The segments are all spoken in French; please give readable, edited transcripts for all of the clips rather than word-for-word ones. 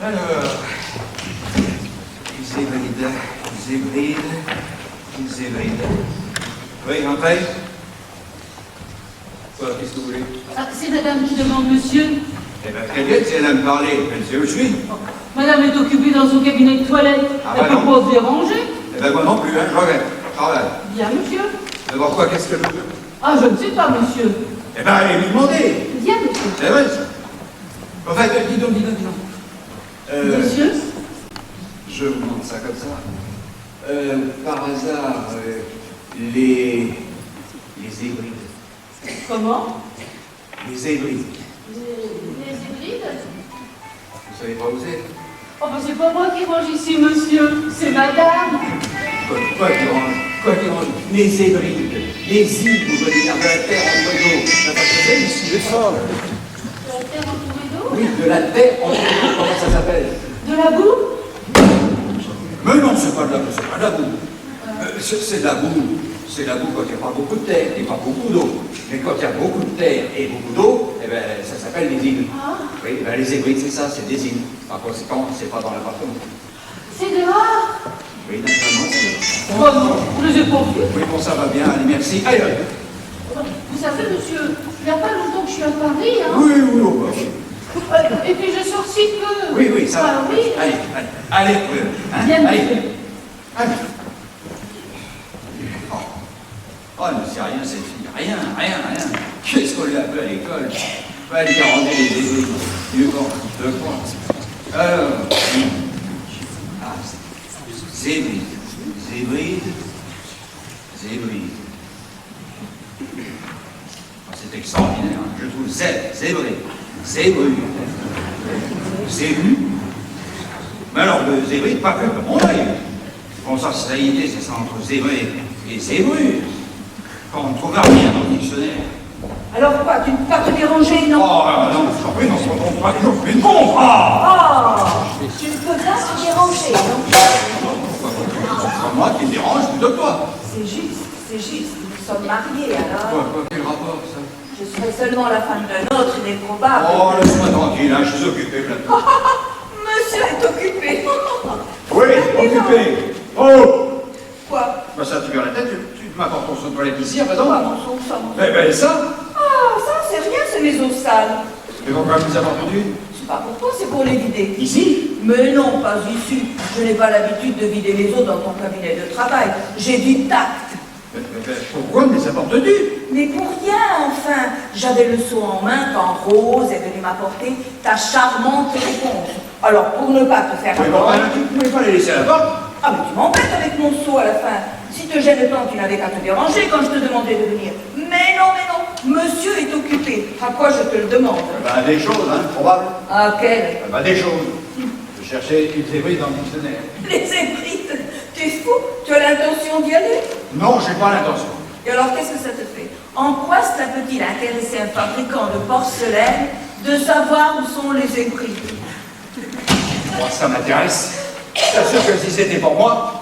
Alors, les hybrides, les hybrides, les hybrides. Oui, entrez. Quoi, qu'est-ce que vous voulez? Ah, c'est madame qui demande monsieur. Eh bien, très bien, si elle aime parler, elle sait où je suis. Oh, madame est occupée dans son cabinet de toilette. Ah, Elle bah peut non. pas se déranger. Eh bien, moi non plus, hein, je regrette. Je travaille. Bien, monsieur. D'abord, quoi, qu'est-ce que je veux? Ah, je ne sais pas, monsieur. Eh bien, allez lui demander. Bien, monsieur. C'est vrai, ça. En fait, dis donc. Monsieur? Je vous demande ça comme ça. Par hasard, les hybrides. Comment? Les hybrides. Les hybrides? Vous savez pas où c'est? Oh, ben c'est pas moi qui range ici, monsieur. C'est madame. Quoi qui range? Quoi qui range? Les hybrides. Les îles, vous voulez dire, de la terre en d'eau. Ça va se faire ici, le fort. De la terre entourée d'eau? Oui, de la terre en d'eau. Comment ça s'appelle? De la boue? Mais non, c'est pas de la boue, c'est pas de la boue. C'est de la boue. C'est la boue quand il n'y a pas beaucoup de terre et pas beaucoup d'eau. Mais quand il y a beaucoup de terre et beaucoup d'eau, eh ben, ça s'appelle des îles. Ah. Oui, ben, les hybrides, c'est ça, c'est des îles. Par conséquent, c'est pas dans l'appartement. C'est dehors? Oui, naturellement, c'est là. Oh non, je les ai pas vus. Oui, bon, ça va bien, allez, merci. Allez, allez. Vous savez, monsieur, il n'y a pas longtemps que je suis à Paris, hein. Oui, oui, oh, bah, oui. Et puis je sors si peu. Oui, oui, ça va. Ah, oui. Allez, oui, hein, Bien, allez. monsieur. Allez. Oh, elle ne sait rien, cette fille. Rien. Qu'est-ce qu'on lui a fait à l'école? Va lui garantir les hybrides. Du quoi? Alors, hybrides. C'est extraordinaire, hein. Je trouve zébride. Zébu. Mais alors, le zébride, pas que comme mon œil. Bon, ça, c'est la idée, c'est ça entre zébride et zébrure. Quand on ne trouve rien dans le dictionnaire. Alors quoi, tu ne peux pas te déranger, non? Oh, non, j'en prie, non, on ne pas toujours une contre. Ah! Oh, tu ne peux pas te déranger, non? C'est pas moi qui me dérange, plutôt que toi. C'est juste, nous sommes mariés, alors. Quel rapport, ça? Je serai seulement la femme d'un autre, il est probable. Oh, laisse-moi tranquille, hein, je suis occupé maintenant. Monsieur est occupé. Oui, occupé. Oh! Quoi? Bah ça, tu verras la tête, tu m'apportes ton seau de toilette ici, à présent. Quoi, mon son, ça, mon son? Eh ben, ça. Ah, ça, c'est rien, c'est mes eaux sales. Mais pourquoi vous avez entendu? Je sais pas pourquoi, c'est pour les vider. Ici? Mais non, pas ici. Je n'ai pas l'habitude de vider les eaux dans ton cabinet de travail. J'ai du tact. Pourquoi me les apportes-tu? Mais pour rien, enfin. J'avais le seau en main quand Rose est venue m'apporter ta charmante réponse. Alors, pour ne pas te faire Oui, bon, alors, tu ne pouvais pas les laisser à la porte? Ah, mais tu m'embêtes avec mon seau à la fin. Si te gêne tant, tu n'avais qu'à te déranger quand je te demandais de venir. Mais non, monsieur est occupé. À quoi je te le demande? Bah, des choses, hein, probable. À quelle? Bah, des choses. Je cherchais une hybride dans le dictionnaire. Les hybrides. Tu es fou? Tu as l'intention d'y aller? Non, j'ai pas l'intention. Et alors, qu'est-ce que ça te fait? En quoi cela peut-il intéresser un fabricant de porcelaine de savoir où sont les hybrides? Moi, ça m'intéresse. T'assures que si c'était pour moi,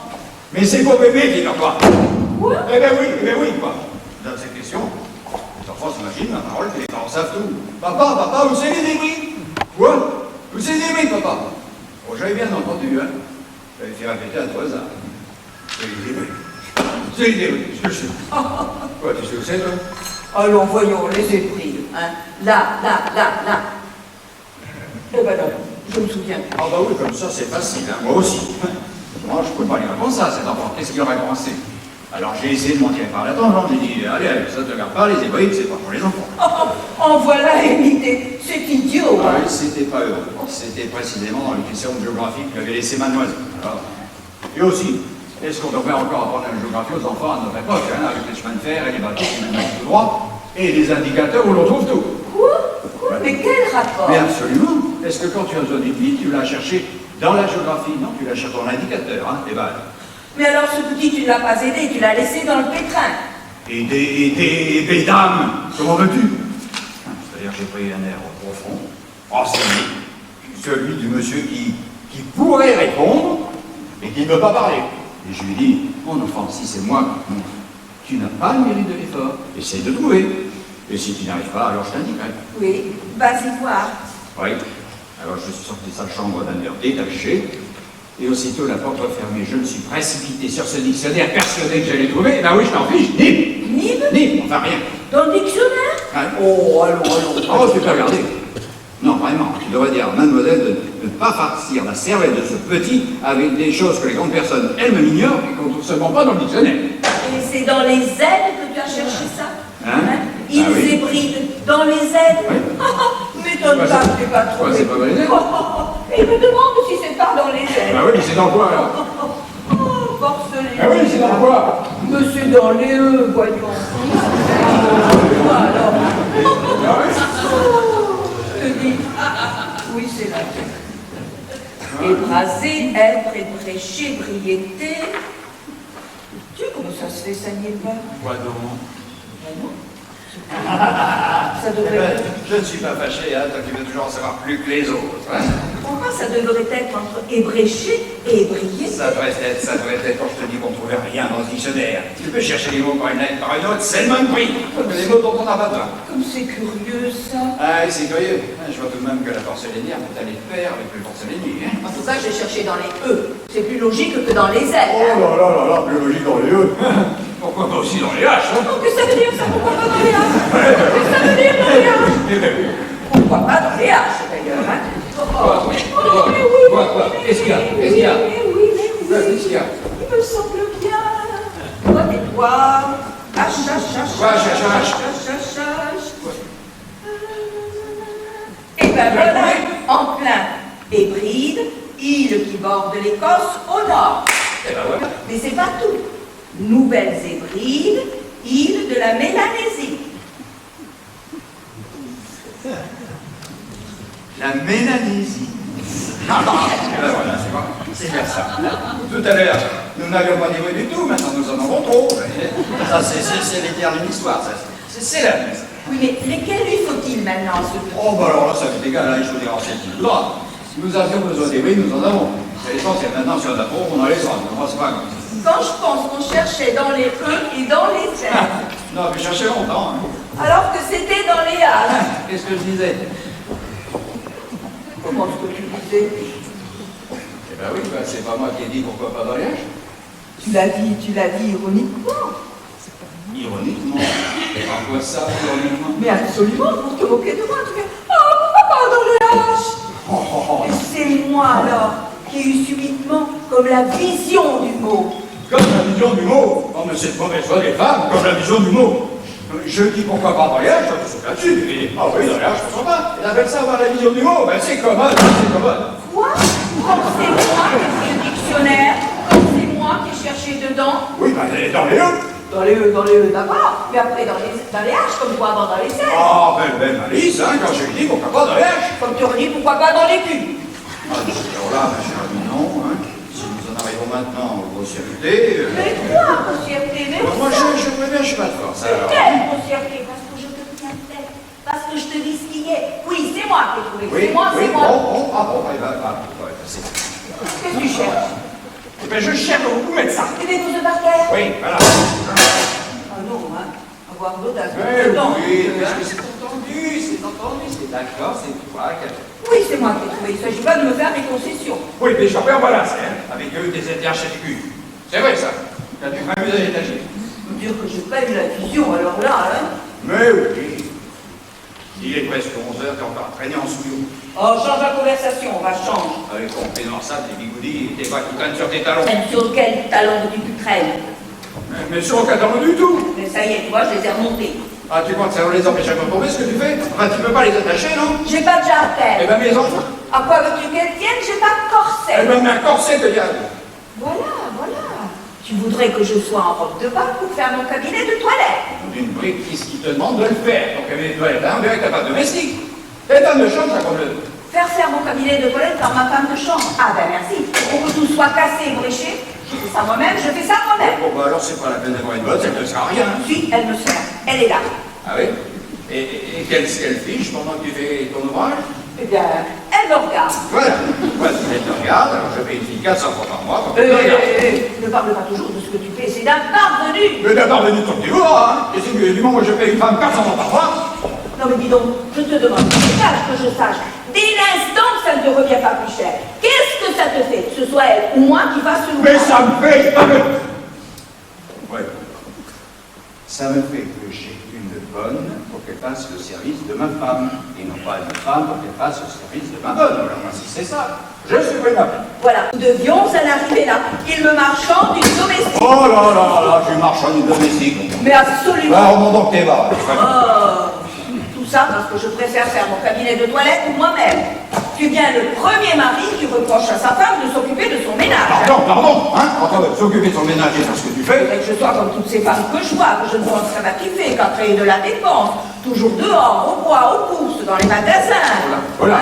mais c'est pour bébé, figure-toi. Quoi? Eh ben oui, quoi. Dans cette question, les enfants s'imaginent ma parole que les parents savent tout. Papa, où c'est les hybrides? Quoi? Où c'est les hybrides, papa? Bon, j'avais bien entendu, hein. J'avais fait répéter à tout hasard. C'est les hybrides. C'est les hybrides, ce que je sais. Quoi, tu sais où c'est, toi? Allons, voyons, les hybrides. Hein. Là. Eh ben non, je me souviens. Ah bah oui, comme ça, c'est facile, hein. Moi aussi. Moi, je peux pas lui répondre ça, cet enfant. Qu'est-ce qu'il aurait pensé? Alors j'ai essayé de m'en tirer par la tangente. J'ai dit, allez, ça te regarde pas, les hybrides, c'est pas pour les enfants. En voilà une idée. C'est idiot, Ah hein. oui, c'était pas eux. C'était précisément dans les questions de géographie que m'avait laissé mademoiselle. Alors, et aussi, est-ce qu'on devrait encore apprendre la géographie aux enfants à notre époque, hein, avec les chemins de fer et les bateaux qui mènent tout droit, et les indicateurs où l'on trouve tout? Quoi? Mais quel rapport? Mais absolument. Est-ce que quand tu as besoin d'une vie, tu l'as cherché dans la géographie? Non, tu l'as cherché dans l'indicateur, hein, et ben. Mais alors ce petit, tu ne l'as pas aidé, tu l'as laissé dans le pétrin. Aider, mesdames, comment veux-tu? C'est-à-dire que j'ai pris un air profond, renseigné, celui du monsieur qui pourrait répondre, mais qui ne veut pas parler. Et je lui dis, mon enfant, si c'est moi, tu n'as pas le mérite de l'effort, essaye de trouver. Et si tu n'y arrives pas, alors je t'indiquerai. Oui, vas-y voir. Oui. Alors je suis sorti de sa chambre d'un air détaché, et aussitôt la porte refermée, je me suis précipité sur ce dictionnaire, persuadé que j'allais trouver. Ben oui, je t'en fiche, Nib. Nib? Enfin rien. Dans le dictionnaire? Ouais. Oh, allons. Oh, tu peux regarder. Non, vraiment, tu devrais dire à mademoiselle de ne pas farcir la cervelle de ce petit avec des choses que les grandes personnes elles-mêmes ignorent et qu'on ne trouve seulement pas dans le dictionnaire. Et c'est dans les aides que tu as cherché ça? Hein? Ils Ah oui. ébrident dans les aides? Oui. M'étonne Quoi, pas c'est- que tu pas trouvé. quoi, c'est pas dans les aides? Et il me demande si c'est pas dans les aides. Ah oui, mais c'est dans quoi alors? Oh, porcelaine. Ah oui, c'est dans quoi? Mais c'est dans les voyons. Alors. Ah oui? Je te dis. Oui, c'est là. Ébrasé, être, ébréché, briété. Tu sais comment ça se fait, ça n'y est pas? Quoi donc? Ça Eh devrait ben, être... je ne suis pas fâché, hein, toi qui veux toujours en savoir plus que les autres. Hein. Pourquoi ça devrait être entre ébréché et ébrié? Ça devrait être quand je te dis qu'on ne trouvait rien dans ce dictionnaire. Tu peux chercher les mots par une lettre, par une autre, c'est le même prix. Les mots dont on n'a pas besoin. Comme c'est curieux, ça. Ah, c'est curieux. Je vois tout de même que la porcelainière peut aller de pair avec le porcelainier. Hein. En tout cas, j'ai cherché dans les E. C'est plus logique que dans les L. Hein. là, biologie dans les E. Pourquoi pas aussi dans les H, hein? Oh, qu'est-ce que ça veut dire, ça? Pourquoi pas dans les H? Qu'est-ce que ça veut dire, dans les H? Eh ben oui. Pourquoi pas dans les H, d'ailleurs, hein? Quoi? Qu'est-ce qu'il y a? Qu'est-ce qu'il y a? Qu'est-ce qu'il y a? Il me semble bien. Toi, tais-toi. H. Quoi, H? Et ben voilà, en plein Hébride, île qui borde l'Écosse au nord. Eh ben voilà. Mais c'est pas tout. Nouvelles-Hébrides, île de la Mélanésie. La Mélanésie. Ah, eh ben voilà, c'est quoi? C'est bien ça. Tout à l'heure, nous n'avions pas d'hébreux du tout, maintenant nous en avons trop. Ça, c'est l'éternelle histoire, ça. C'est la vie. Oui, mais lesquels lui faut-il maintenant, ce petit? Oh, bah alors là, ça m'est égal, hein, il faut dire en cette là. Si nous avions besoin d'hébreux, nous en avons. L'essentiel maintenant, si on en a trop, on en laissera. Moi, c'est pas grave. Quand je pense qu'on cherchait dans les E et dans les Z, Non, mais cherchez longtemps. Hein. alors que c'était dans les H. Qu'est-ce que je disais? Comment est-ce que tu disais? Eh ben oui, bah, c'est pas moi qui ai dit pourquoi pas dans les H. Tu l'as dit ironiquement. Ironiquement. En quoi ça, ironiquement? Mais absolument, pour te moquer de moi, tu fais « Oh, pourquoi pas dans le H ?» Et c'est moi, alors, qui ai eu subitement comme la vision du mot. Comme la vision du mot. Oh, mais c'est de mauvaise foi des femmes, comme la vision du mot. Je dis pourquoi pas dans les H, je suis là-dessus. Tu dis, ah oui, dans les H, je ne comprends pas. Elle appelle ça avoir la vision du mot. Ben, c'est commode, c'est commode. Quoi? Comme c'est moi qui ai fait le dictionnaire, comme c'est moi qui ai cherché dedans. Oui, ben, dans les E. Dans les E, d'accord. Mais après, dans les H, comme quoi avant dans les Z. Ah, belle malice, hein, quand je dis pourquoi pas dans les H. Comme tu redis, pourquoi pas dans les Q. Ah, alors là, ma chère amie, non, hein. Si nous en arrivons maintenant aux grossièretés... Mais quoi, grossièreté? Mais moi, je préviens, je suis pas de force. Alors, quelle grossièreté? Parce que je te tiens tête. Parce que je te dis ce qu'il y est. Oui, c'est moi qui ai trouvé. oui, C'est moi, oui, c'est moi. bon, eh ben, c'est... Qu'est-ce que tu cherches? Eh ben, je cherche où mettre ça. Tu déposes par terre? Oui, voilà. Ah non, hein. Avoir l'audace. Oui, Dedans. parce que c'est entendu, c'est d'accord, c'est toi qui as... Oui, c'est moi qui ai trouvé. Il ne s'agit pas de me faire des concessions. Oui, mais je en balance, hein, avec eux des étages et des culs. C'est vrai, ça. T'as dû m'amuser à l'étager. Faut dire que j'ai pas eu la vision, alors là, hein. Mais oui. Il est presque 11h, t'es encore traîné en souillon. Oh, change la conversation, on va changer. Avec ton pénal sale, tes bigoudis et tes bras qui traînent sur tes talons. Même sur quel talon que tu traînes? Mais sur aucun talon du tout. Mais ça y est, tu vois, je les ai remontés. Ah, tu crois que ça va les empêcher de tomber, ce que tu fais? Enfin, tu peux pas les attacher, non? J'ai pas de Eh jartel. ben, mes enfants. À quoi veux-tu qu'elles tiennent? J'ai pas de corset. Eh ben, mais un corset de diable. Voilà. Tu voudrais que je sois en robe de bain pour faire mon cabinet de toilette. D'une brique, qu'est-ce qui te demande de le faire? Ton cabinet de toilette, hein, on dirait que t'as pas de domestique. T'es femme de chambre, ça, comme le... Faire mon cabinet de toilette par ma femme de chambre. Ah ben merci. Pour que tout soit cassé et bréché, je fais ça moi-même, je fais ça moi-même. Bon, bah alors, c'est pas la peine d'avoir une botte, ça ne sert à rien. Si, elle me sert. Elle est là. Ah oui? Et qu'elle fiche pendant que tu fais ton ouvrage? Eh bien, elle me regarde. Voilà, elle te regarde, alors je paye une fille 400 fois par mois pour qu'elle te regarde. Ne parle pas toujours de ce que tu fais, c'est d'un parvenu. Mais d'abord venu comme tu vois, hein. Et c'est du moment où je paye une femme 400 fois par mois. Non mais dis donc, je te demande, que je sache, dès l'instant que ça ne ne te revient pas plus cher. Qu'est-ce que ça te fait que ce soit elle ou moi qui fasse ce Mais ouvrage? ça me fait... Ouais. Ça me fait que j'ai une bonne pour qu'elle fasse le service de ma femme, et non pas une femme pour qu'elle fasse le service de ma bonne. Alors moi, si c'est ça, je suis pas une femme. Voilà, nous devions en arriver là. Il me marchande d'une domestique. Oh là là là, je marchand du domestique. Mais absolument. Bah, remonte donc tes bas. Tout ça parce que je préfère faire mon cabinet de toilette pour moi-même. Tu viens le premier mari qui reproche à sa femme de s'occuper de son ménage. Pardon, hein? Quand on veut s'occuper de son ménage et faire ce que tu Il fais. faudrait que je sois comme toutes ces femmes que je vois, que je ne pense qu'à m'activer, qu'à créer de la dépense. Toujours dehors, au bois, au pouce, dans les magasins. Voilà.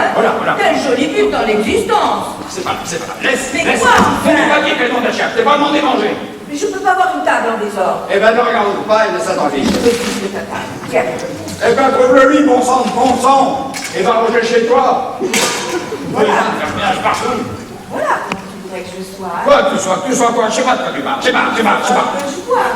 Quel joli but dans l'existence. C'est pas. Laisse. Mais quoi, enfin? Tu n'as pas dit qu'elle demande à chef, t'es pas demandé manger. Mais je peux pas avoir une table en désordre. Eh ben, ne regarde pas et laisse ça tranquille. Je me fiche de ta table. Tiens. Eh ben, trouve-le lui, bon sang, et va ranger chez toi. Voilà. Faire ménage partout. Voilà comment tu voudrais que je sois. Quoi, que tu sois quoi? Je sais pas de quoi tu parles. Je sais pas. Que je vois.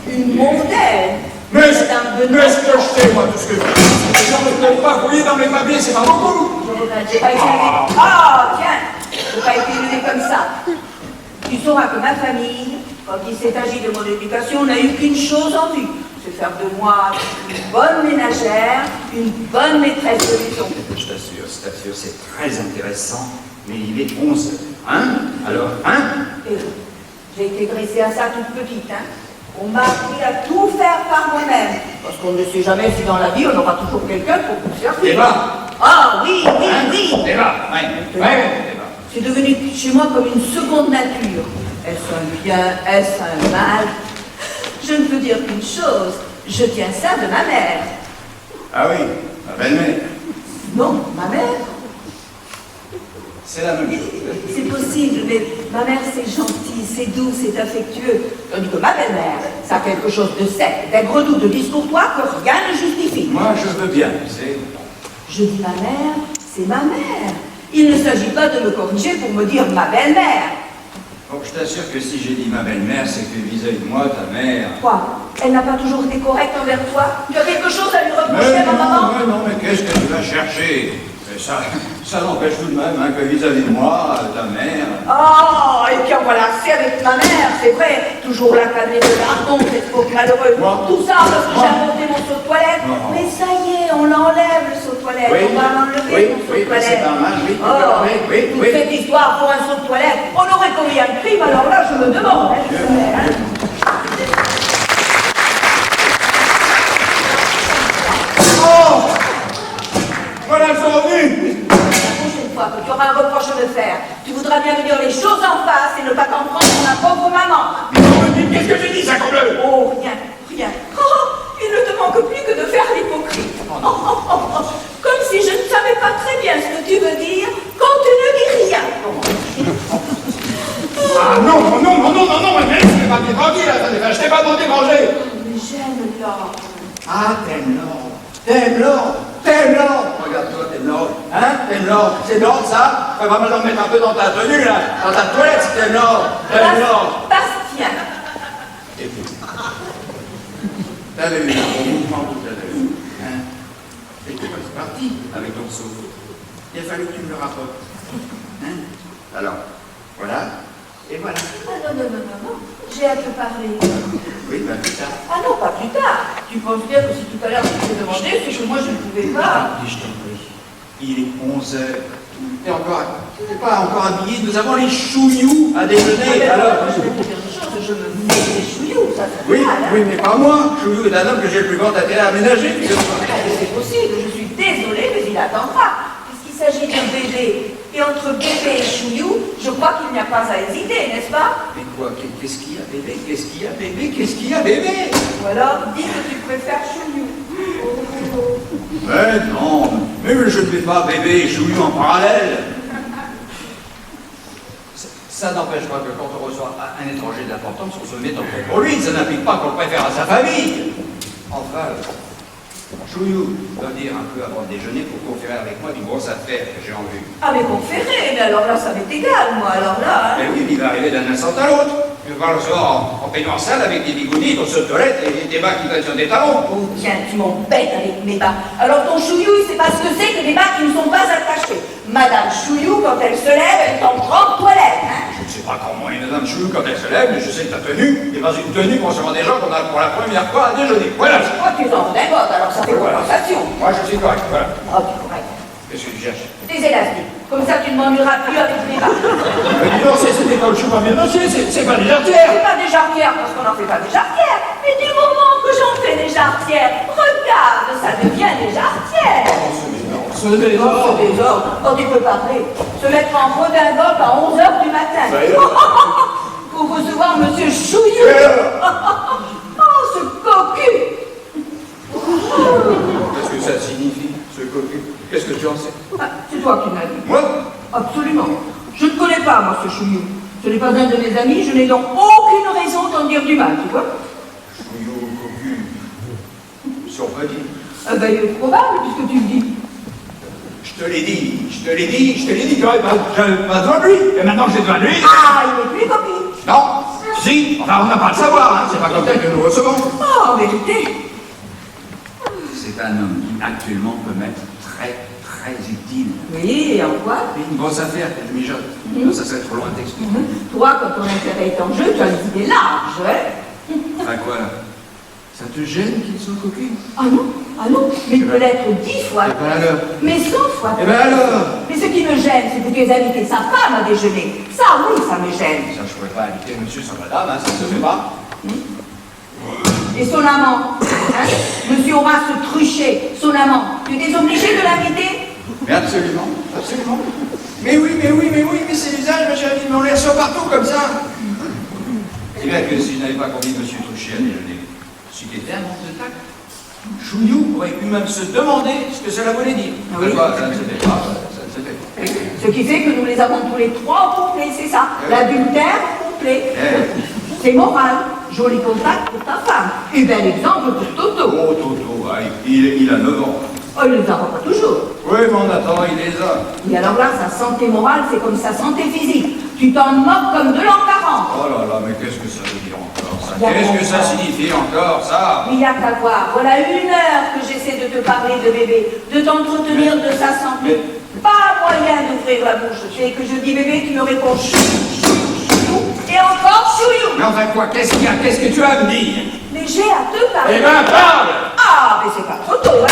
Une mondaine. Mais est-ce que je sais, moi, tout ce que je fais? J'en ai pas fouillé dans mes papiers, c'est pas beaucoup. Je regrette, j'ai pas été élevée. Ah, tiens, j'ai pas été élevée comme ça. Tu sauras que ma famille, quand il s'est agi de mon éducation, n'a eu qu'une chose en vue. C'est faire de moi une bonne ménagère, une bonne maîtresse de maison. Je t'assure, c'est très intéressant, mais il est 11 heures. Hein? Alors, hein? Et j'ai été dressée à ça toute petite, hein. On m'a appris à tout faire par moi-même. Parce qu'on ne sait jamais si dans la vie, on aura toujours quelqu'un pour nous servir. Eva! Ah, oui. Eva, ouais. C'est devenu chez moi comme une seconde nature. Est-ce un bien, est-ce un mal? Je ne peux dire qu'une chose, je tiens ça de ma mère. Ah oui, ma belle-mère. Non, ma mère? C'est la même chose. C'est possible, mais ma mère c'est gentil, c'est doux, c'est affectueux. Tandis que ma belle-mère, ça a quelque chose de sec, d'aigre-doux, de discourtois que rien ne justifie. Moi, je veux bien, tu sais. Je dis ma mère, c'est ma mère. Il ne s'agit pas de me corriger pour me dire ma belle-mère. Bon, je t'assure que si j'ai dit ma belle-mère, c'est que vis-à-vis de moi, ta mère... Quoi? Elle n'a pas toujours été correcte envers toi? Tu as quelque chose à lui reprocher à ma maman? Mais qu'est-ce que tu vas chercher? Mais ça n'empêche tout de même hein, que vis-à-vis de moi, ta mère... Oh, et puis en voilà, c'est avec ma mère, c'est vrai. Toujours l'accabler de lardon, cette pauvre malheureuse. Moi? Tout ça parce que j'ai inventé mon seau de toilette. Non. Mais ça y est, on l'enlève le seau de toilette. On va l'enlever, mon seau de toilette. c'est pas mal, oui. Toute cette histoire pour un seau de toilette, on aurait commis un crime, alors là, je me demande. Oh! Voilà, elles sont revenues! La prochaine fois que tu auras un reproche à me faire, tu voudras bien me dire les choses en face et ne pas t'en prendre pour ma pauvre maman. Qu'est-ce que j'ai dit, ça bleu? Oh, rien. Oh, il ne te manque plus que de faire l'hypocrite. Comme si je ne savais pas très bien ce que tu veux dire quand tu ne dis rien. Ah non, mais laisse-moi pas bien tranquille, je t'ai pas demandé de manger. Mais j'aime l'or. Ah, t'aimes l'or. Regarde-toi, t'aimes l'or. Hein, t'aimes l'or. C'est l'or, ça? Va me le mettre un peu dans ta tenue, là. Dans ta toilette, si t'aimes l'or. Bastien. Et puis, t'avais eu un bon mouvement tout à l'heure. Hein? Et t'es pas parti avec ton seau. Il a fallu que tu me le rapportes. Hein? Alors, voilà. Et voilà. Ah non. J'ai à te parler. Oui, ben plus tard. Ah non, pas plus tard. Tu penses bien que si tout à l'heure tu t'es demandé, c'est que moi je ne pouvais pas. Je t'en prie. Il est 11 heures. T'es pas encore habillé. Nous avons les chouillous à déjeuner. Alors. Je vais te dire une chose, je me mets des chouillous, ça fait Oui, mal, hein. oui, mais pas moi. Chouillou est un homme que j'ai le plus grand intérêt à aménager. C'est possible, je suis désolée, mais il attendra. Puisqu'il s'agit d'un bébé, et entre bébé et chouillou, je crois qu'il n'y a pas à hésiter, n'est-ce pas? Mais quoi? Qu'est-ce qu'il y a, bébé? Qu'est-ce qu'il y a, bébé? Ou alors, dis que tu préfères chouillou. Mais non, mais je ne fais pas bébé et chouillou en parallèle. Ça n'empêche pas que quand on reçoit un étranger d'importance, on se met en fait pour lui. Ça n'implique pas qu'on le préfère à sa famille. Enfin, chouillou doit dire un peu avant le déjeuner pour conférer avec moi d'une grosse affaire que j'ai en vue. Ah mais conféré, mais alors là ça m'est égal, moi, alors là, hein. Mais oui, il va arriver d'un instant à l'autre. Je parle ça en peignoir sale avec des bigoudis, d'autres sauterelles et des bas qui prennent sur des talons. Oh tiens, tu m'embêtes avec mes bas. Alors ton chouillou, il sait pas ce que c'est que des bas qui ne sont pas attachés. Madame Chouillou, quand elle se lève, elle est en grande toilette, hein. Je ne sais pas comment est Madame Chouillou quand elle se lève, mais je sais que ta tenue n'est pas une tenue concernant des gens qu'on a pour la première fois à déjeuner. Voilà. Oh, tu es en redingote, alors ça fait conversation. Moi, je suis correct, voilà. Oh, tu es correct. Qu'est-ce que tu cherches? Des élastiques. Comme ça, tu ne m'ennuieras plus avec mes bas. Dis donc, c'est des caoutchoucs pas bien dossiers, c'est pas des C'est jarretières. pas des jarretières, parce qu'on n'en fait pas des jarretières. Mais du moment que j'en fais des jarretières, regarde, ça devient des jarretières. Ce désordre. Oh, ce désordre. Oh, tu peux parler. Se mettre en redingote à 11h du matin. Ça y est. Pour recevoir Monsieur Chouillou. Oh, ce cocu. Qu'est-ce que ça signifie, ce cocu? Qu'est-ce que tu en sais? Ah, c'est toi qui m'as dit. Moi? Absolument. Je ne connais pas, Monsieur Chouillou. Ce n'est pas un de mes amis, je n'ai donc aucune raison d'en dire du mal, tu vois. Chouillou, cocu. Si on peut dire. Ah ben, il est probable, puisque tu le dis. Je te l'ai dit, tu aurais pas devant lui. Et maintenant que j'ai devant lui. Ah, il n'est plus cocu. Non, si, enfin on n'a pas à le savoir, hein. C'est pas comme tel que nous recevons. Oh, en vérité. C'est un homme qui actuellement peut m'être très utile. Oui, et en quoi? Une grosse affaire que je mijote. Ça serait trop loin de t'expliquer. Toi, quand ton intérêt est en jeu, tu as les idées larges, hein? À quoi? Ça te gêne qu'il soit cocu? Ah non, mais il peut l'être 10 fois. Eh ben alors? Mais 100 fois. Eh ben alors? Mais ce qui me gêne, c'est que tu aies invité sa femme à déjeuner. Ça, oui, ça me gêne. Ça, je pourrais pas inviter monsieur sans madame, hein, ça ne se fait pas. Et son amant, hein? Monsieur Horace Truchet, son amant, tu es obligé de l'inviter? Mais absolument, absolument. Mais oui, mais c'est l'usage, ma chérie, mais on les reçoit partout comme ça. C'est bien que si je n'avais pas convié monsieur Truchet à déjeuner, ce qui était un manque de tact. Chouillou aurait pu même se demander ce que cela voulait dire. Oui. Ça ne se fait pas, ça ne se fait pas. Ce qui fait que nous les avons tous les trois complets, c'est ça. L'adultère complet. C'est moral. Joli contact pour ta femme. Et bel exemple pour Toto. Oh, Toto, ah, il a 9 ans. Oh, il ne les aura pas toujours. Oui, mais en attendant, il les a. Et alors là, sa santé morale, c'est comme sa santé physique. Tu t'en moques comme de l'an 40. Oh là là, mais qu'est-ce que ça veut dire encore, ça? Il y a Qu'est-ce que ça longtemps. signifie encore, ça? Il n'y a qu'à voir. Voilà 1 heure que j'essaie de te parler de bébé, de t'entretenir de sa santé. Pas moyen d'ouvrir la bouche. C'est que je dis bébé, tu me réponds chou, et encore chouillou. Mais enfin quoi, qu'est-ce qu'il y a? Qu'est-ce que tu as à me dire? Mais j'ai à te parler. Eh ben, parle! Ah, mais c'est pas trop tôt, hein.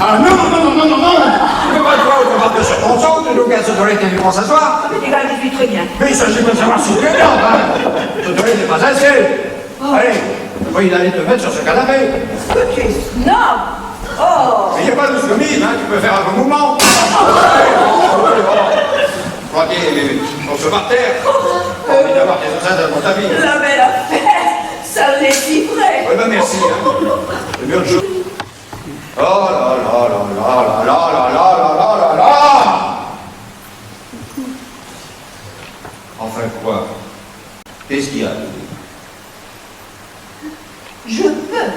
Ah non, tu peux pas te voir au sur ton sang, tu nous casses ce toilette et tu prends s'asseoir. Ah, mais t'es là, je suis très bien. Mais il s'agit pas de savoir si tu es bien, hein. Ce toilette n'est pas assez. Allez, oui, il allait te mettre sur ce canapé. Que tu es snob. Oh. Il n'y a pas de sodomie, hein, tu peux faire un bon mouvement. Croyez, on se par terre. Pas envie d'avoir tes enceintes dans ta vie. La belle affaire, ça l'est si vrai. Oui, ben merci, hein. C'est mieux de jouer. Oh là là là là là là là là là là là. Enfin quoi? Qu'est-ce qu'il y a? Je peux.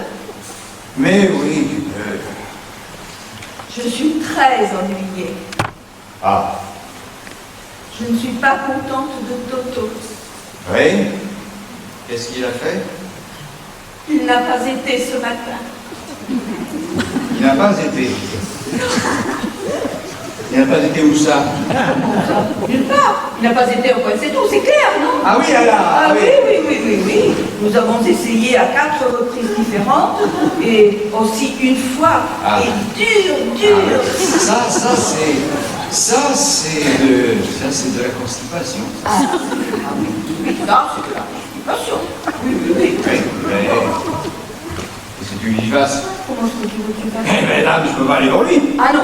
Mais oui, tu peux. Je suis très ennuyée. Ah, Je ne suis pas contente de Toto. oui? Qu'est-ce qu'il a fait? Il n'a pas été ce matin. Il n'a pas été. Il n'a pas été où ça? Nulle part. Il n'a pas été au point, c'est tout, c'est clair, non? Ah oui, alors. Ah oui. Nous avons essayé à 4 reprises différentes et aussi une fois. Ah. Et dur. Ça c'est de la constipation. Ah oui, ça, c'est de la constipation. Oui. Oui, mais c'est du vivace. Comment est-ce que tu veux que tu fasses? Eh ben là, je peux pas aller dans lui. Ah non,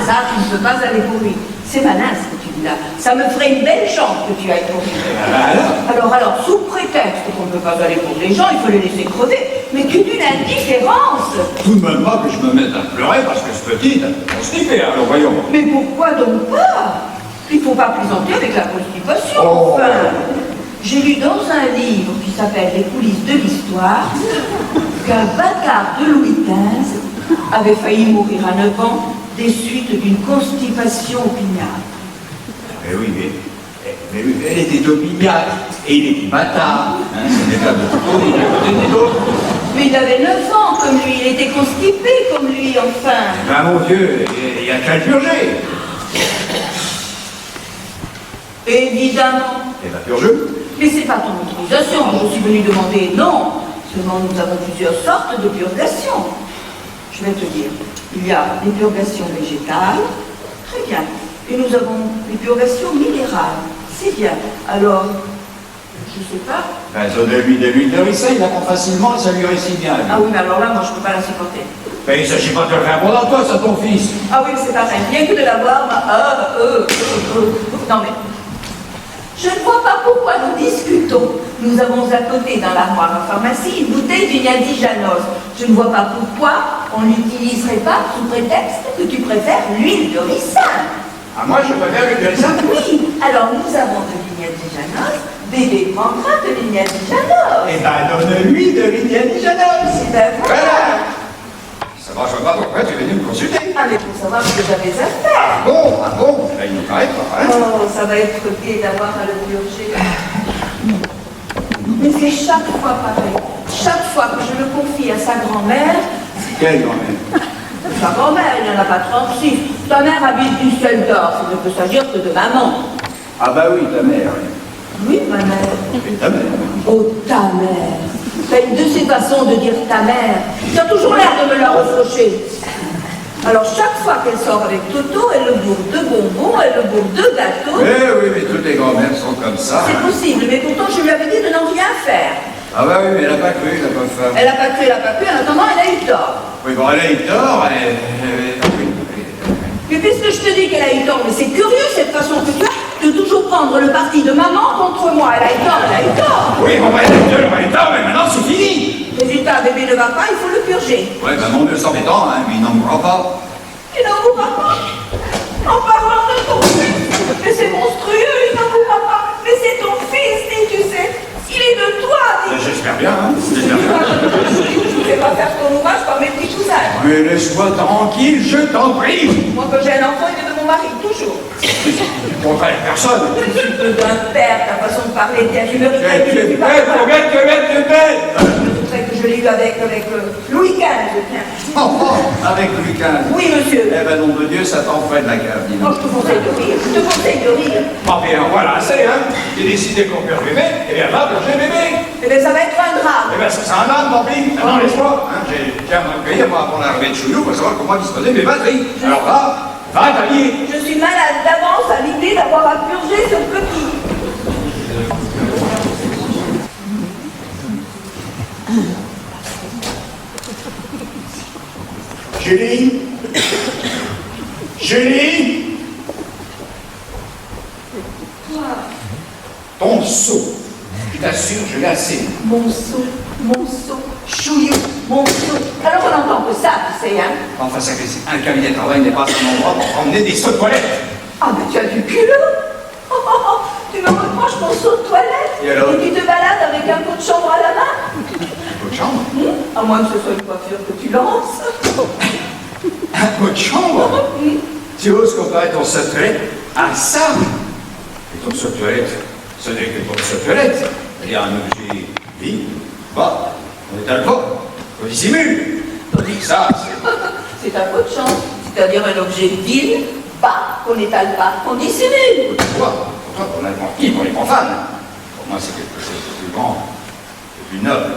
ça, tu ne peux pas aller pour lui. C'est malin ce que tu dis là. Ça me ferait une belle chance que tu ailles pour lui. Alors, sous prétexte qu'on ne peut pas aller pour les gens, il faut les laisser crever. Mais que d'une indifférence. Tout de même pas que je me mette à pleurer parce que ce petit a constipé, alors voyons. Mais pourquoi donc pas? Il ne faut pas plaisanter avec la constipation, Oh. enfin. J'ai lu dans un livre qui s'appelle Les coulisses de l'histoire qu'un bâtard de Louis XV avait failli mourir à 9 ans des suites d'une constipation opiniâtre. Eh oui, Mais oui, elle était opiniâtre, et il était bâtard. Hein, ce n'est pas de tout ni d'un côté ni de l'autre. Mais il avait 9 ans comme lui, il était constipé comme lui, enfin. Ben mon Dieu, il y a qu'à le purger. Évidemment. Et va purger. Mais c'est pas ton autorisation, je suis venue demander, non. Seulement, nous avons plusieurs sortes de purgations. Je vais te dire, il y a les purgations végétales, très bien. Et nous avons les purgations minérales, c'est bien. Alors, je sais pas. Ben, donnez-lui de l'huile de ricin, il la prend facilement et ça lui réussit bien. Lui. Ah oui, mais alors là, moi, je peux pas la supporter. Ben, il ne s'agit pas de le faire pendant toi, c'est ton fils. Ah oui, c'est pareil. Rien que de la voir, non mais, je ne vois pas pourquoi nous discutons. Nous avons à côté dans l'armoire à pharmacie une bouteille d'Ignadijanos. Je ne vois pas pourquoi on n'utiliserait pas sous prétexte que tu préfères l'huile de ricin. Ah, moi, je préfère l'huile de ricin. Oui, alors nous avons de l'Ignadijanos. Bébé prendra de l'Ignadijanos. Eh ben, donne-lui de l'Ignadijanos. C'est bien Voilà. Ça va, je vois pas pourquoi tu es venu me consulter. Ah, mais pour savoir ce que j'avais à faire. Ah bon, ben, il nous paraît pas, hein. Oh, ça va être gai d'avoir à le purger. Mais c'est chaque fois pareil. Chaque fois que je le confie à sa grand-mère, Quelle grand-mère? sa grand-mère, il n'y en a pas 36. Sa mère habite Düsseldorf, il ne peut s'agir que de maman. Ah bah oui, ta mère. Oui, ma mère. Et ta mère. Oh, ta mère. T'as une de ces façons de dire ta mère. Tu as toujours l'air de me la reprocher. Alors, chaque fois qu'elle sort avec Toto, elle le bourre de bonbons, elle le bourre de gâteaux. Eh oui, mais toutes les grand-mères sont comme ça. C'est possible, mais pourtant, je lui avais dit de n'en rien faire. Ah bah oui, mais elle n'a pas cru, la pauvre femme. Elle n'a pas cru, en attendant, elle a eu tort. Oui, bon, elle a eu tort, oui. Mais puisque je te dis qu'elle a eu tort, mais c'est curieux cette façon que tu as de toujours prendre le parti de maman contre moi. Elle a eu tort, elle a eu tort. Oui, bon, bah, elle a eu tort, mais maintenant c'est fini. Résultat, bébé ne va pas, il faut le purger. Ouais, bah mon Dieu, c'est embêtant, hein, mais il n'en mourra pas. Il n'en mourra pas. En parlant de ton fils, mais c'est monstrueux, il n'en mourra pas. Mais c'est ton fils, tu sais. Il est de toi, dis. J'espère bien, hein. J'espère bien. Je ne vais pas faire ton ouvrage par mes petits cousins. Mais laisse-moi tranquille, je t'en prie. Moi, quand j'ai un enfant, il est de mon mari, toujours. Tu contraires personne. Je suis peu d'un père, ta façon de parler, tiens, tu me Tu es rigoles. bête, Je voudrais que je l'ai eu avec Louis XV, tiens. avec Louis XV. Oui, monsieur. Eh ben, nom de Dieu, ça t'en fait de la cave, dis Oh, donc. je te conseille de rire, je te conseille de rire. Ah bien, voilà, c'est, hein. J'ai décidé qu'on perd bébé, et bien là, j'ai bébé. Eh bien, ça va être un drame. Eh bien, c'est un âne, tant pis. Maintenant, laisse-moi. Hein, j'ai bien recueilli pour l'arrivée de Chouillou pour savoir comment disposer mes batteries. Alors va t'habiller. Je suis malade d'avance à l'idée d'avoir à purger ce petit. Julie Julie Ton seau. Je t'assure, je l'ai assez. Mon seau, chouillou, mon seau. Alors on n'entend que ça, tu sais, hein. Enfin, ça fait un cabinet de travail n'est pas un endroit pour emmener des seaux de toilette. Ah, mais tu as du culot. Tu me reproches mon seau de toilette. Et alors tu te balades avec un pot de chambre à la main. Un pot de chambre À moins que ce soit une coiffure que tu lances. Un pot de chambre Tu oses comparer ton seau de toilette à ça? Et ton seau de toilette, ce n'est que ton seau de toilette. Il y a un objet vide, bas, on n'étale pas, on dissimule. Tandis que ça, c'est... C'est un pot de chambre, c'est-à-dire un objet vil, bas, qu'on n'étale pas, qu'on dissimule. Pour toi, pour n'importe qui, pour les profanes. Pour moi, c'est quelque chose de plus grand, de plus noble.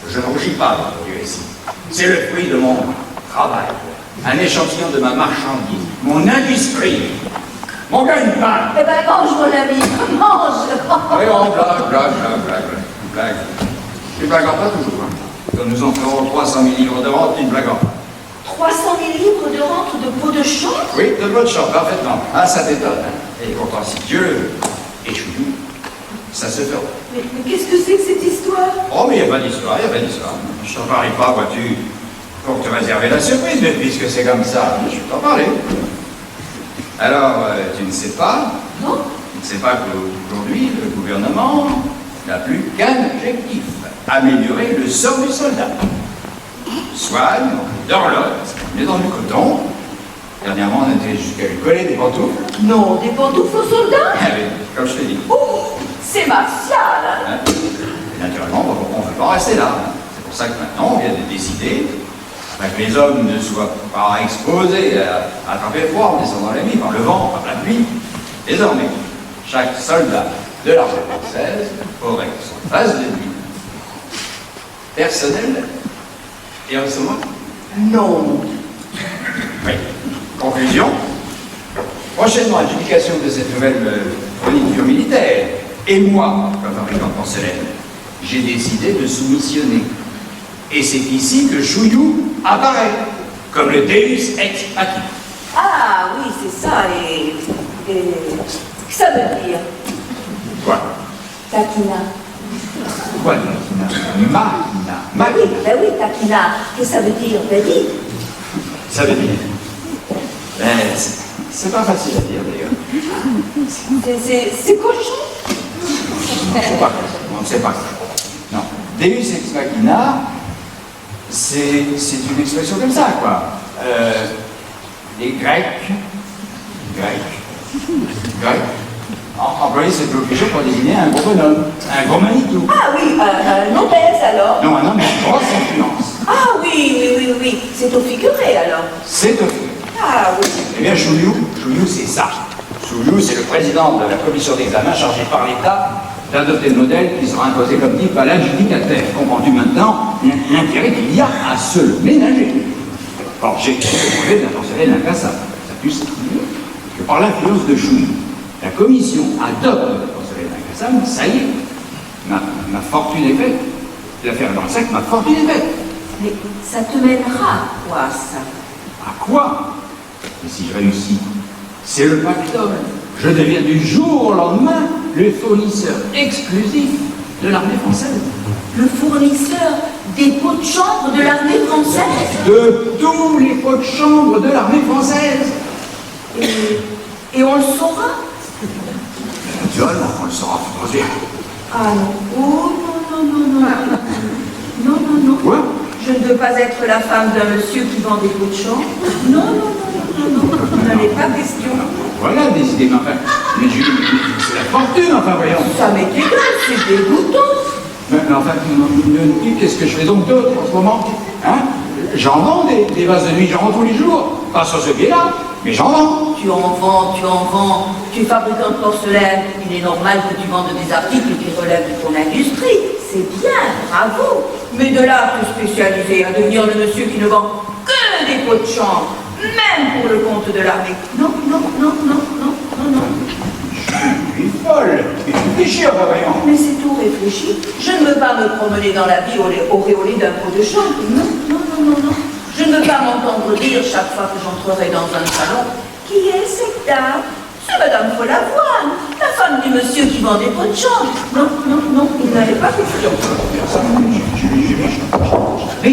Je ne rougis pas de produire ici. C'est le fruit de mon travail, un échantillon de ma marchandise, mon industrie, mon gagne-pain. Eh ben, mange, mon ami, mange. Oui, on blague. Tu ne blagues pas toujours, hein. Quand nous en ferons 300 000 livres de rente, tu ne blagues pas. 300 000 livres de rente de peau de chambre. Oui, de votre chambre, parfaitement. Ah, ça t'étonne, hein. Et pourtant, si Dieu est chouillou, ça se fera. Mais qu'est-ce que c'est que cette histoire? Oh, mais il n'y a pas d'histoire, Je t'en parie pas, vois-tu, pour te réserver la surprise, mais puisque c'est comme ça, je vais t'en parler. Alors, tu ne sais pas? Non. Tu ne sais pas qu'aujourd'hui, le gouvernement n'a plus qu'un objectif, améliorer le sort du soldat. Soigne, d'horloge, on est dans du coton, Dernièrement, on était jusqu'à lui coller des pantoufles. Non, des pantoufles aux soldats? Ah oui, comme je t'ai dit. Oh, c'est martial, hein? Hein? Et naturellement, on ne peut pas rester là. C'est pour ça que maintenant, on vient de décider afin que les hommes ne soient pas exposés à attraper le froid en descendant la nuit, par le vent, par la pluie. Désormais, chaque soldat de l'armée française aurait son passe de nuit personnel et recevoir. Non. Oui. Conclusion. Prochainement, adjudication de cette nouvelle fourniture militaire. Et moi, comme fabricant de porcelaine, j'ai décidé de soumissionner. Et c'est ici que Chouillou apparaît, comme le Deus ex machina. Ah oui, c'est ça, et que ça veut dire? Quoi? Taquina. Quoi, Machina? Bah oui, taquina. Qu'est-ce que ça veut dire? Ben oui. Ça veut dire. C'est pas facile à dire d'ailleurs. C'est cochon? On ne sait pas. Non. Deus ex machina, c'est une expression comme ça, quoi. Les Grecs employaient cette locution pour désigner un gros bonhomme, un gros Manitou. Ah oui, un obèse alors? Non, un homme de grosse influence. Ah oui. C'est au figuré alors? C'est au figuré. Ah oui. Eh bien, Chouillou, c'est ça. Chouillou, c'est le président de la commission d'examen chargé par l'État d'adopter le modèle qui sera imposé comme type à l'adjudicataire. Comprends-tu maintenant l'intérêt qu'il y a à se le ménager? Or, j'ai trouvé de la porcelaine incassable. Ça pue ça. Que par l'influence de Chouillou, la commission adopte la porcelaine incassable, ça y est. Ma fortune est faite. L'affaire est dans le sac, ma fortune est faite. Mais ça te mènera à quoi ça? À quoi? Et si je réussis, c'est le pactole. Je deviens du jour au lendemain le fournisseur exclusif de l'armée française. Le fournisseur des pots de chambre de l'armée française? De tous les pots de chambre de l'armée française. Et on le saura? Naturellement, on le saura, faut dire. Ah non. Oh non. Quoi? Je ne veux pas être la femme d'un monsieur qui vend des pots de chambre. Non. Il n'en est pas question. Voilà, décidément. Enfin, mais Julie, c'est la fortune, enfin, voyons. Ça m'est égal, c'est dégoûtant. Mais enfin, qu'est-ce que je fais donc d'autre en ce moment? Hein? J'en vends des vases de nuit, j'en vends tous les jours. Pas sur ce pied-là, mais j'en vends. Tu en vends. Tu es fabricant de porcelaine. Il est normal que tu vendes des articles qui relèvent de ton industrie. C'est bien, bravo. Mais de là à te spécialiser, à devenir le monsieur qui ne vend que des pots de chambre, même pour le compte de l'armée. Non. Je suis folle. Et tu réfléchis, enfin, voyons. Mais c'est tout réfléchi. Je ne veux pas me promener dans la vie auréolée d'un pot de chambre. Non. Je ne veux pas m'entendre dire chaque fois que j'entrerai dans un salon: qui est cette dame? C'est Madame Follavoine, la femme du monsieur qui vend des pots de chambre. Non, il n'avait pas question. Oui.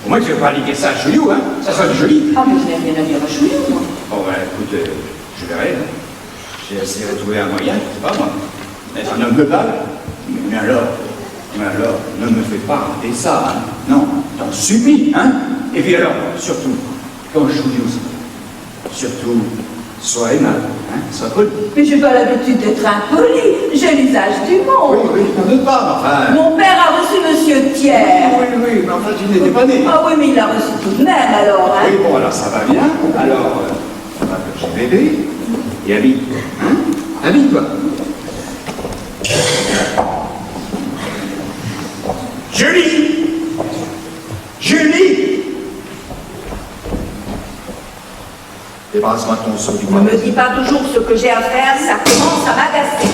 Au moins, tu ne veux pas liguer ça à Chouillou, hein? Ça sonne joli. Ah, mais je n'ai rien à dire à Chouillou, moi. Bon, ben, écoute, je verrai. Hein. J'ai essayé de trouver un moyen, je sais pas moi, d'être un homme de balle. Mais alors, ne me fais pas rater ça, hein. Non, t'en supplie, hein. Et puis alors, surtout, quand Chouillou, surtout, sois aimable, hein, sois poli. Mais j'ai pas l'habitude d'être impoli. J'ai l'usage du monde. Oui, je n'en doute pas, mais enfin... Mon père a reçu Monsieur Thiers. Oui, mais enfin, tu n'étais pas né. Ah oui, mais il l'a reçu tout de même, alors, hein. Oui, bon, alors ça va bien. Alors, ça va que j'ai bébé. Et habille-toi, hein. Habille-toi. Julie! Débarrasse-moi de ton seau du Ne bois. me dis pas toujours ce que j'ai à faire, ça commence à m'agacer.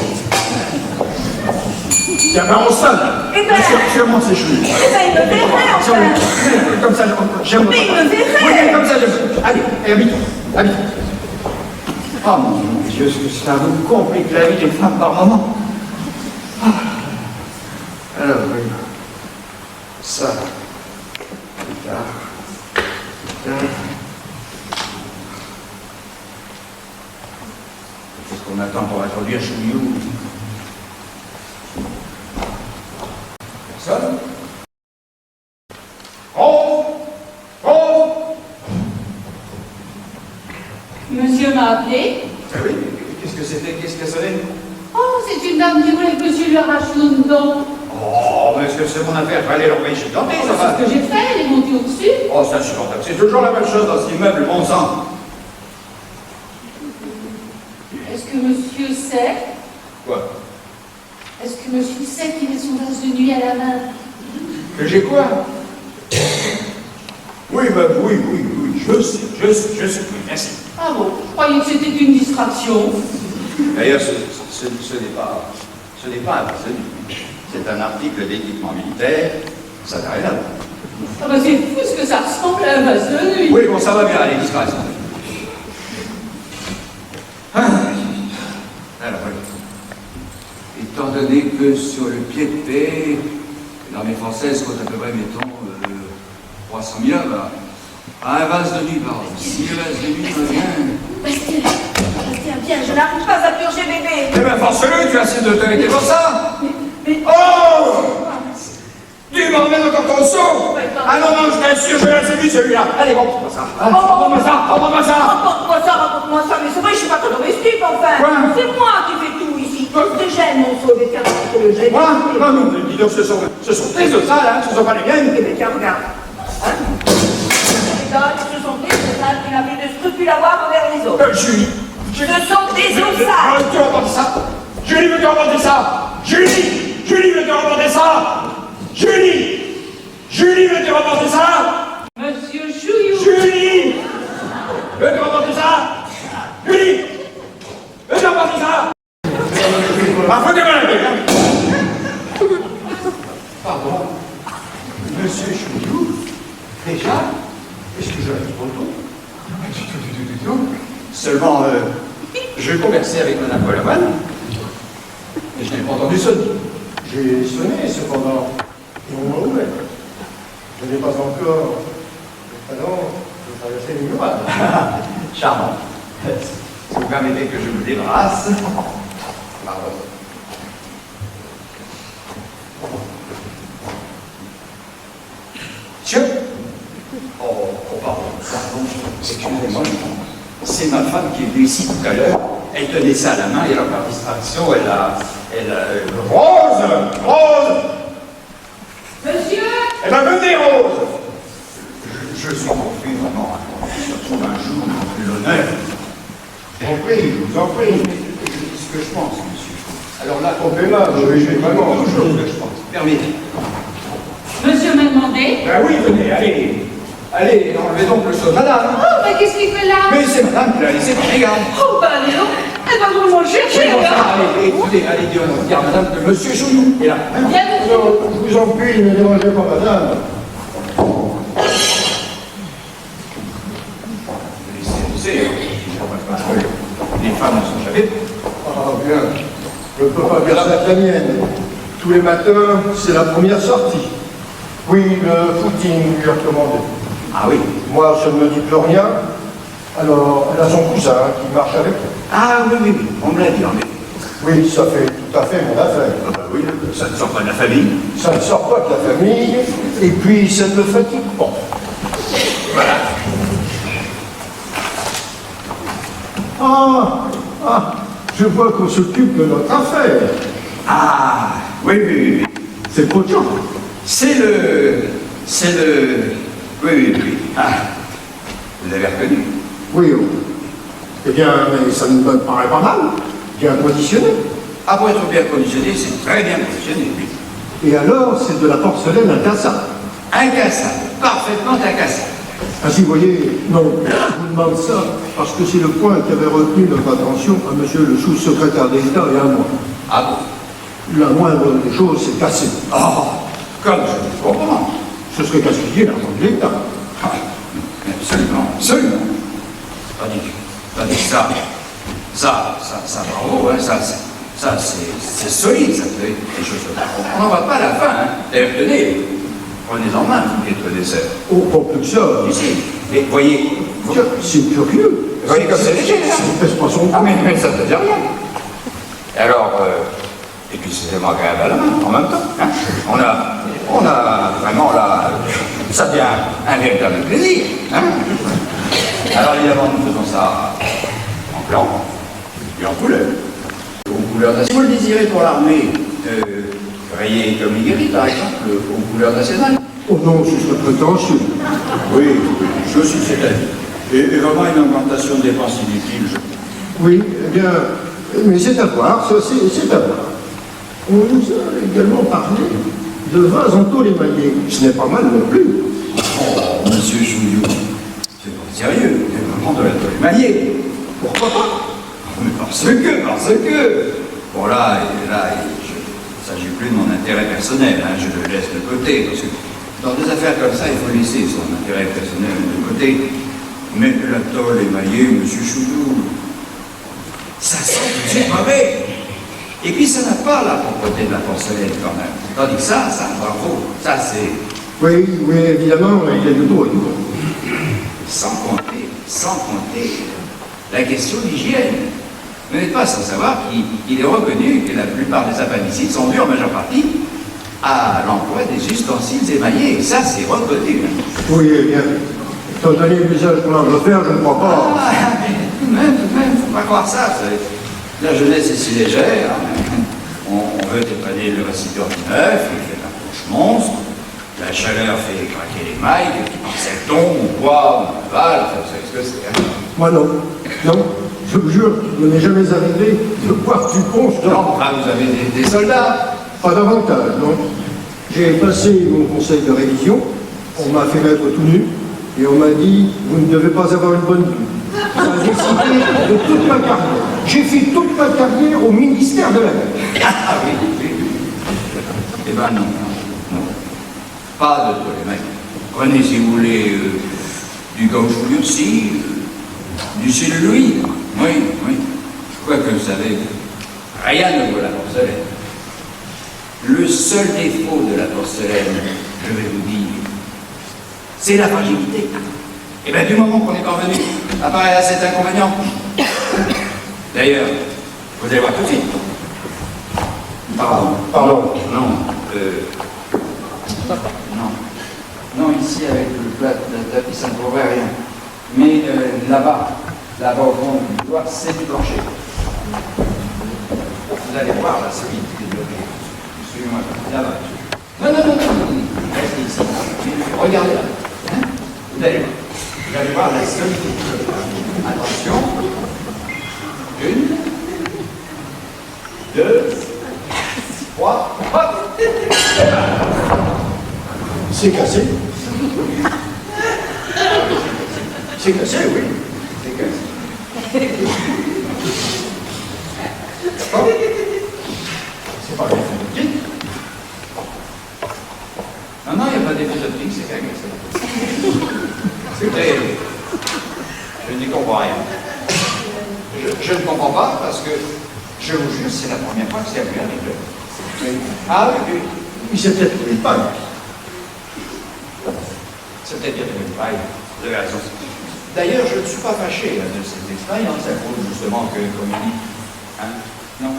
Tiens, ben on sonne. Eh ben... Je monte ses cheveux. Eh ben, il me verrait, enfin. Comme ça, j'aime. Mais il me verrait. Oui, comme ça, j'aime. Allez, habille-toi. Habille-toi. Oh mon Dieu, ce que ça vous complique la vie des femmes par moment. Ah. Alors, oui. Ça. Plus tard. Qu'est-ce qu'on attend pour introduire Chouillou? Personne? m'appeler? Ah oui, qu'est-ce que c'était? Qu'est-ce qu'elle sonnait? Oh, c'est une dame qui voulait que monsieur lui arrache une dent. Oh, mais est-ce que c'est mon affaire? Fallait l'envoyer chez le dentiste, C'est enfin. ce que j'ai fait, elle est montée au-dessus. Oh, c'est insupportable. C'est toujours la même chose dans cet immeuble, bon sang. Est-ce que monsieur sait? Quoi? Est-ce que monsieur sait qu'il est son vase de nuit à la main? Que j'ai quoi? Oui, je sais, oui, merci. Ah bon, je croyais que c'était une distraction. D'ailleurs, ce n'est pas un vase de nuit. C'est un article d'équipement militaire, ça n'a rien à voir. Ah bah c'est fou ce que ça ressemble à un vase de nuit. Oui, bon, ça va bien, allez, disparaissons. Ah. Alors, voilà. Étant donné que sur le pied de paix, l'armée française compte à peu près, mettons, 300 000 hommes, un vase de nuit par an. Si le vase de nuit revient... Bastien, viens, je n'arrive pas à purger bébé. Eh bien, force-le, tu as assez d'autorité pour ça. Mais... Oh! Tu m'emmènes encore ton seau! Ah non, je t'assure, je vais la séduire celui-là. Allez, bon, prends-moi ça. Prends-moi ça. Rapporte-moi ça, mais c'est vrai, je suis pas ton domestique, enfin. Quoi? C'est moi qui fais tout ici. Je gêne mon seau, mais tiens, je le gêne. Moi? Non, dis donc, ce sont tes os sales, hein, ce sont pas les miennes. Eh bien, tiens, regarde. Hein? Regarde, ce sont des os sales qui n'a plus de scrupules à voir envers les autres. Julie. Ce sont des os sales. Tu vas entendre ça? Julie veut te remonter ça! Julie veut te remonter ça! Julie veut te remonter ça! Monsieur Chouillou. Julie veut te remonter ça! Julie veut te remonter ça! Ah, faut démarrer, hein? Pardon? Monsieur Chouillou? Déjà? Est-ce que je réponds du tout? Seulement, je conversais avec Mme Poloman, et je n'ai pas entendu sonner. J'ai sonné cependant, et on m'a ouvert. Je n'ai pas encore le talent de traverser les murailles. Charmant. Si vous permettez que je me débrasse. Pardon. Monsieur? Oh, pardon. Excusez-moi. C'est ma femme qui est venue ici tout à l'heure. Elle tenait ça à la main et alors par distraction, Rose! Monsieur. Eh ben venez, Rose! Je suis confus vraiment. Surtout un jour, l'honneur. Je vous en prie. C'est ce que je pense, monsieur. Alors là, trompez-moi, je vais vraiment. Toujours ce que je pense. Permettez. Monsieur m'a demandé. Ben oui, venez, allez. Allez, enlevez donc le saut, madame. Oh, mais qu'est-ce qu'il fait là? Mais c'est madame qui l'a laissé, regarde. Oh, bah allez donc. Elle va vraiment le chercher, Oui, bon, ça, là. allez, écoutez, allez, dis regarde, madame, que monsieur Chouillou est là. Viens, monsieur. Alors, je vous en prie, ne dérangez pas madame. Les femmes ne sont jamais. Ah bien, je ne peux pas faire ça que la mienne. Tous les matins, c'est la première sortie. Oui, le footing lui a recommandé. Ah oui. Moi, je ne me dis plus rien. Alors, elle a son cousin qui marche avec elle. Ah oui, on me l'a dit en effet. Oui, ça fait tout à fait mon affaire. Ah bah oui, ça ne sort pas de la famille. Ça ne sort pas de la famille, et puis ça ne me fatigue pas. Voilà. Ah, je vois qu'on s'occupe de notre affaire. Ah, oui. C'est Pochon. C'est le... Oui. Ah, vous avez reconnu? Oui. Eh bien, mais ça ne me paraît pas mal. Bien conditionné. Ah, pour être bien conditionné, c'est très bien conditionné, oui. Et alors, c'est de la porcelaine incassable. Incassable, parfaitement incassable. Ainsi, vous voyez, non, je vous demande ça parce que c'est le point qui avait retenu notre attention à monsieur le sous-secrétaire d'État et à moi. Ah bon? La moindre des choses, c'est cassé. Oh, comme je vous comprends. Ce serait gaspiller l'argent de l'État. Ah, absolument. Tandis que ça, bravo, hein, ça, c'est solide, ça fait des choses comme ça. On n'en voit pas à la fin, hein. D'ailleurs, tenez, prenez en main, votre dessert. Oh, pas plus que ça. Ici, mais voyez, Tiens, c'est curieux. vous voyez comme c'est léger, là. Ça ne pèse pas son Ah, poids. mais ça ne veut dire rien. Et alors, et puis c'est tellement agréable à la main, en même temps. Hein. On a vraiment là, ça devient un véritable plaisir. Hein. Alors évidemment, nous faisons ça en blanc et en couleur. Aux couleurs nationales. Si vous le désirez pour l'armée, rayé comme Iguéry, par exemple, aux couleurs nationales. Oh non, ce serait prétentieux. Oui, je suis c'est-à-dire. Et vraiment une augmentation de dépenses inutiles, je crois. Oui, eh bien, mais c'est à voir, ça c'est à voir. On nous a également parlé de vase en tôle émaillée. Ce n'est pas mal non plus. Oh, monsieur Chouillou, c'est pas sérieux, c'est vraiment de la tôle émaillée. Pourquoi pas? Mais parce que... Bon là, il ne s'agit plus de mon intérêt personnel, hein, je le laisse de côté, parce que dans des affaires comme ça, il faut laisser son intérêt personnel de côté. Mais la tôle émaillée, monsieur Chouillou, ça sent tout c'est mauvais. Et puis ça n'a pas la propreté de la porcelaine quand même. Tandis que ça, bravo, ça c'est... Oui, évidemment, il y a du droit. Sans compter la question d'hygiène. Vous n'êtes pas sans savoir qu'il est reconnu que la plupart des appanicide sont dus en majeure partie à l'emploi des ustensiles émaillés. Ça, c'est reconnu. Oui, eh bien, étant donné l'usage qu'on en veut faire, je ne crois pas. Ah, mais tout de même, faut pas croire ça. La jeunesse est si légère. On veut dépanner le récipient neuf, il fait un poche monstre. La chaleur fait craquer les mailles, qui pense qu'elles tombent ou quoi, on avale, vous savez ce que c'est. Moi non. Non, je vous jure, il ne m'est jamais arrivé de boire du punch. Non, ah, vous avez des soldats. Pas davantage, non. J'ai passé mon conseil de révision, on m'a fait mettre tout nu, et on m'a dit, vous ne devez pas avoir une bonne vue. Ça a décidé de toute ma carrière. J'ai fait toute ma carrière au ministère de la Guerre. Ah oui. Eh ben non. Pas de tôle. Prenez, si vous voulez, du caoutchouc durci, du celluloïd. Oui. Quoique, vous savez, rien ne vaut la porcelaine. Le seul défaut de la porcelaine, je vais vous dire, c'est la fragilité. Et bien, du moment qu'on est parvenu à parer à cet inconvénient. D'ailleurs, vous allez voir tout de suite. Pardon. Non, ici, avec le plat de tapis, ça ne pourrait rien. Mais là-bas, au fond du couloir, c'est du plancher. Vous allez voir la solidité de l'objet. Suivez-moi, là-bas. Non. Restez ici. Regardez là. Hein? Vous allez voir la solidité de l'objet. Attention. 1, 2, 3, hop! C'est cassé. C'est cassé, oui. C'est cassé. D'accord. C'est pas grave. Non, il n'y a pas d'effet d'optique, c'est quand même cassé. Écoutez, je n'y comprends rien. Je ne comprends pas parce que, je vous jure, c'est la première fois que c'est arrivé avec eux. Ah oui. Il s'est peut-être trouvé une panne. C'est peut-être bien une paille, vous avez raison. D'ailleurs, je ne suis pas fâché de cette expérience, ça prouve justement que, comme il dit, hein, non,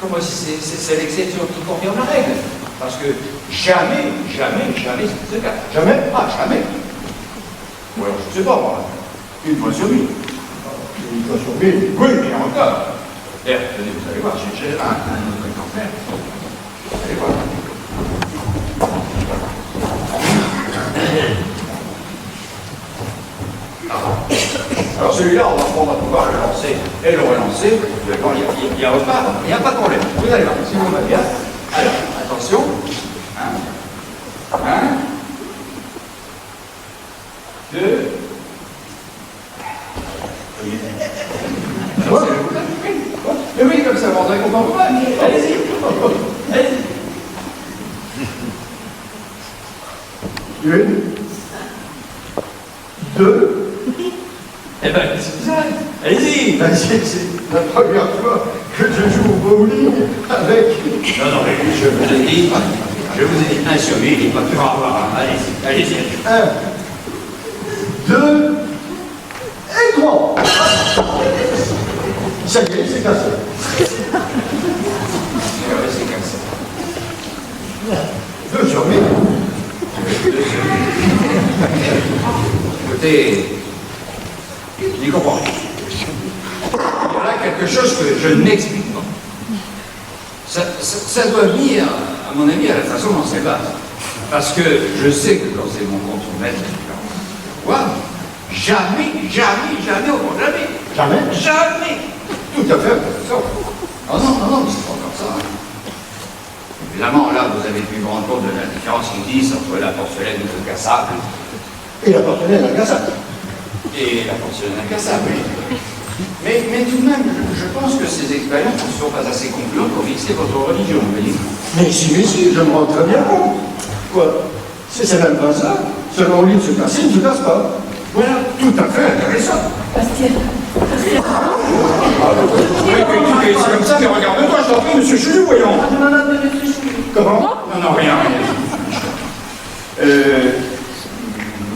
comme si c'est l'exception qui confirme la règle. Parce que jamais c'est le cas. Jamais? Ah, jamais. Ou alors, je ne sais pas, moi, une fois sur 1000. Une fois sur 1000. Oui, mais encore. D'ailleurs, tenez, vous allez voir, j'ai un autre exemplaire. Vous allez voir. Alors celui-là, on va pouvoir le lancer et le relancer. Il repart, il n'y a pas de problème. Vous allez voir, si vous va bien. Alors, attention. 1, 2. Mais oui, comme ça, vous rendrez content pour moi. Allez-y. Une. 2. Eh ben, qu'est-ce que vous avez? Allez-y. C'est la première fois que je joue au bowling avec... Non, mais je vous ai dit, 1 sur 1000, il n'est pas plus rare. Allez-y. 1, 2 et 3. Ça y est, c'est cassé. C'est cassé. 2 sur 1000. Écoutez, je n'y comprends rien. quelque chose que je ne m'explique pas. Ça doit venir, à mon avis, à la façon dont c'est base. Parce que je sais que quand c'est mon contre-maître, jamais, au monde, jamais. Jamais? Jamais. Tout à fait, professeur. Oh non, c'est pas comme ça. Évidemment, là, vous avez pu vous rendre compte de la différence qui existe entre la porcelaine incassable Et la porcelaine incassable. et la porcelaine incassable. Mais tout de même, je pense que ces expériences ne sont pas assez concluantes pour fixer votre religion, vous voyez. Mais si, je me rends très bien compte. Quoi? C'est même pas ça. Selon lui, se casser, il ne se casse pas. Voilà, tout à fait intéressant. Bastien. Écoutez, c'est comme ça, mais regarde-toi, je t'en prie, monsieur Chouillou, voyons. Je me moque de monsieur Chouillou. Comment? Non, rien.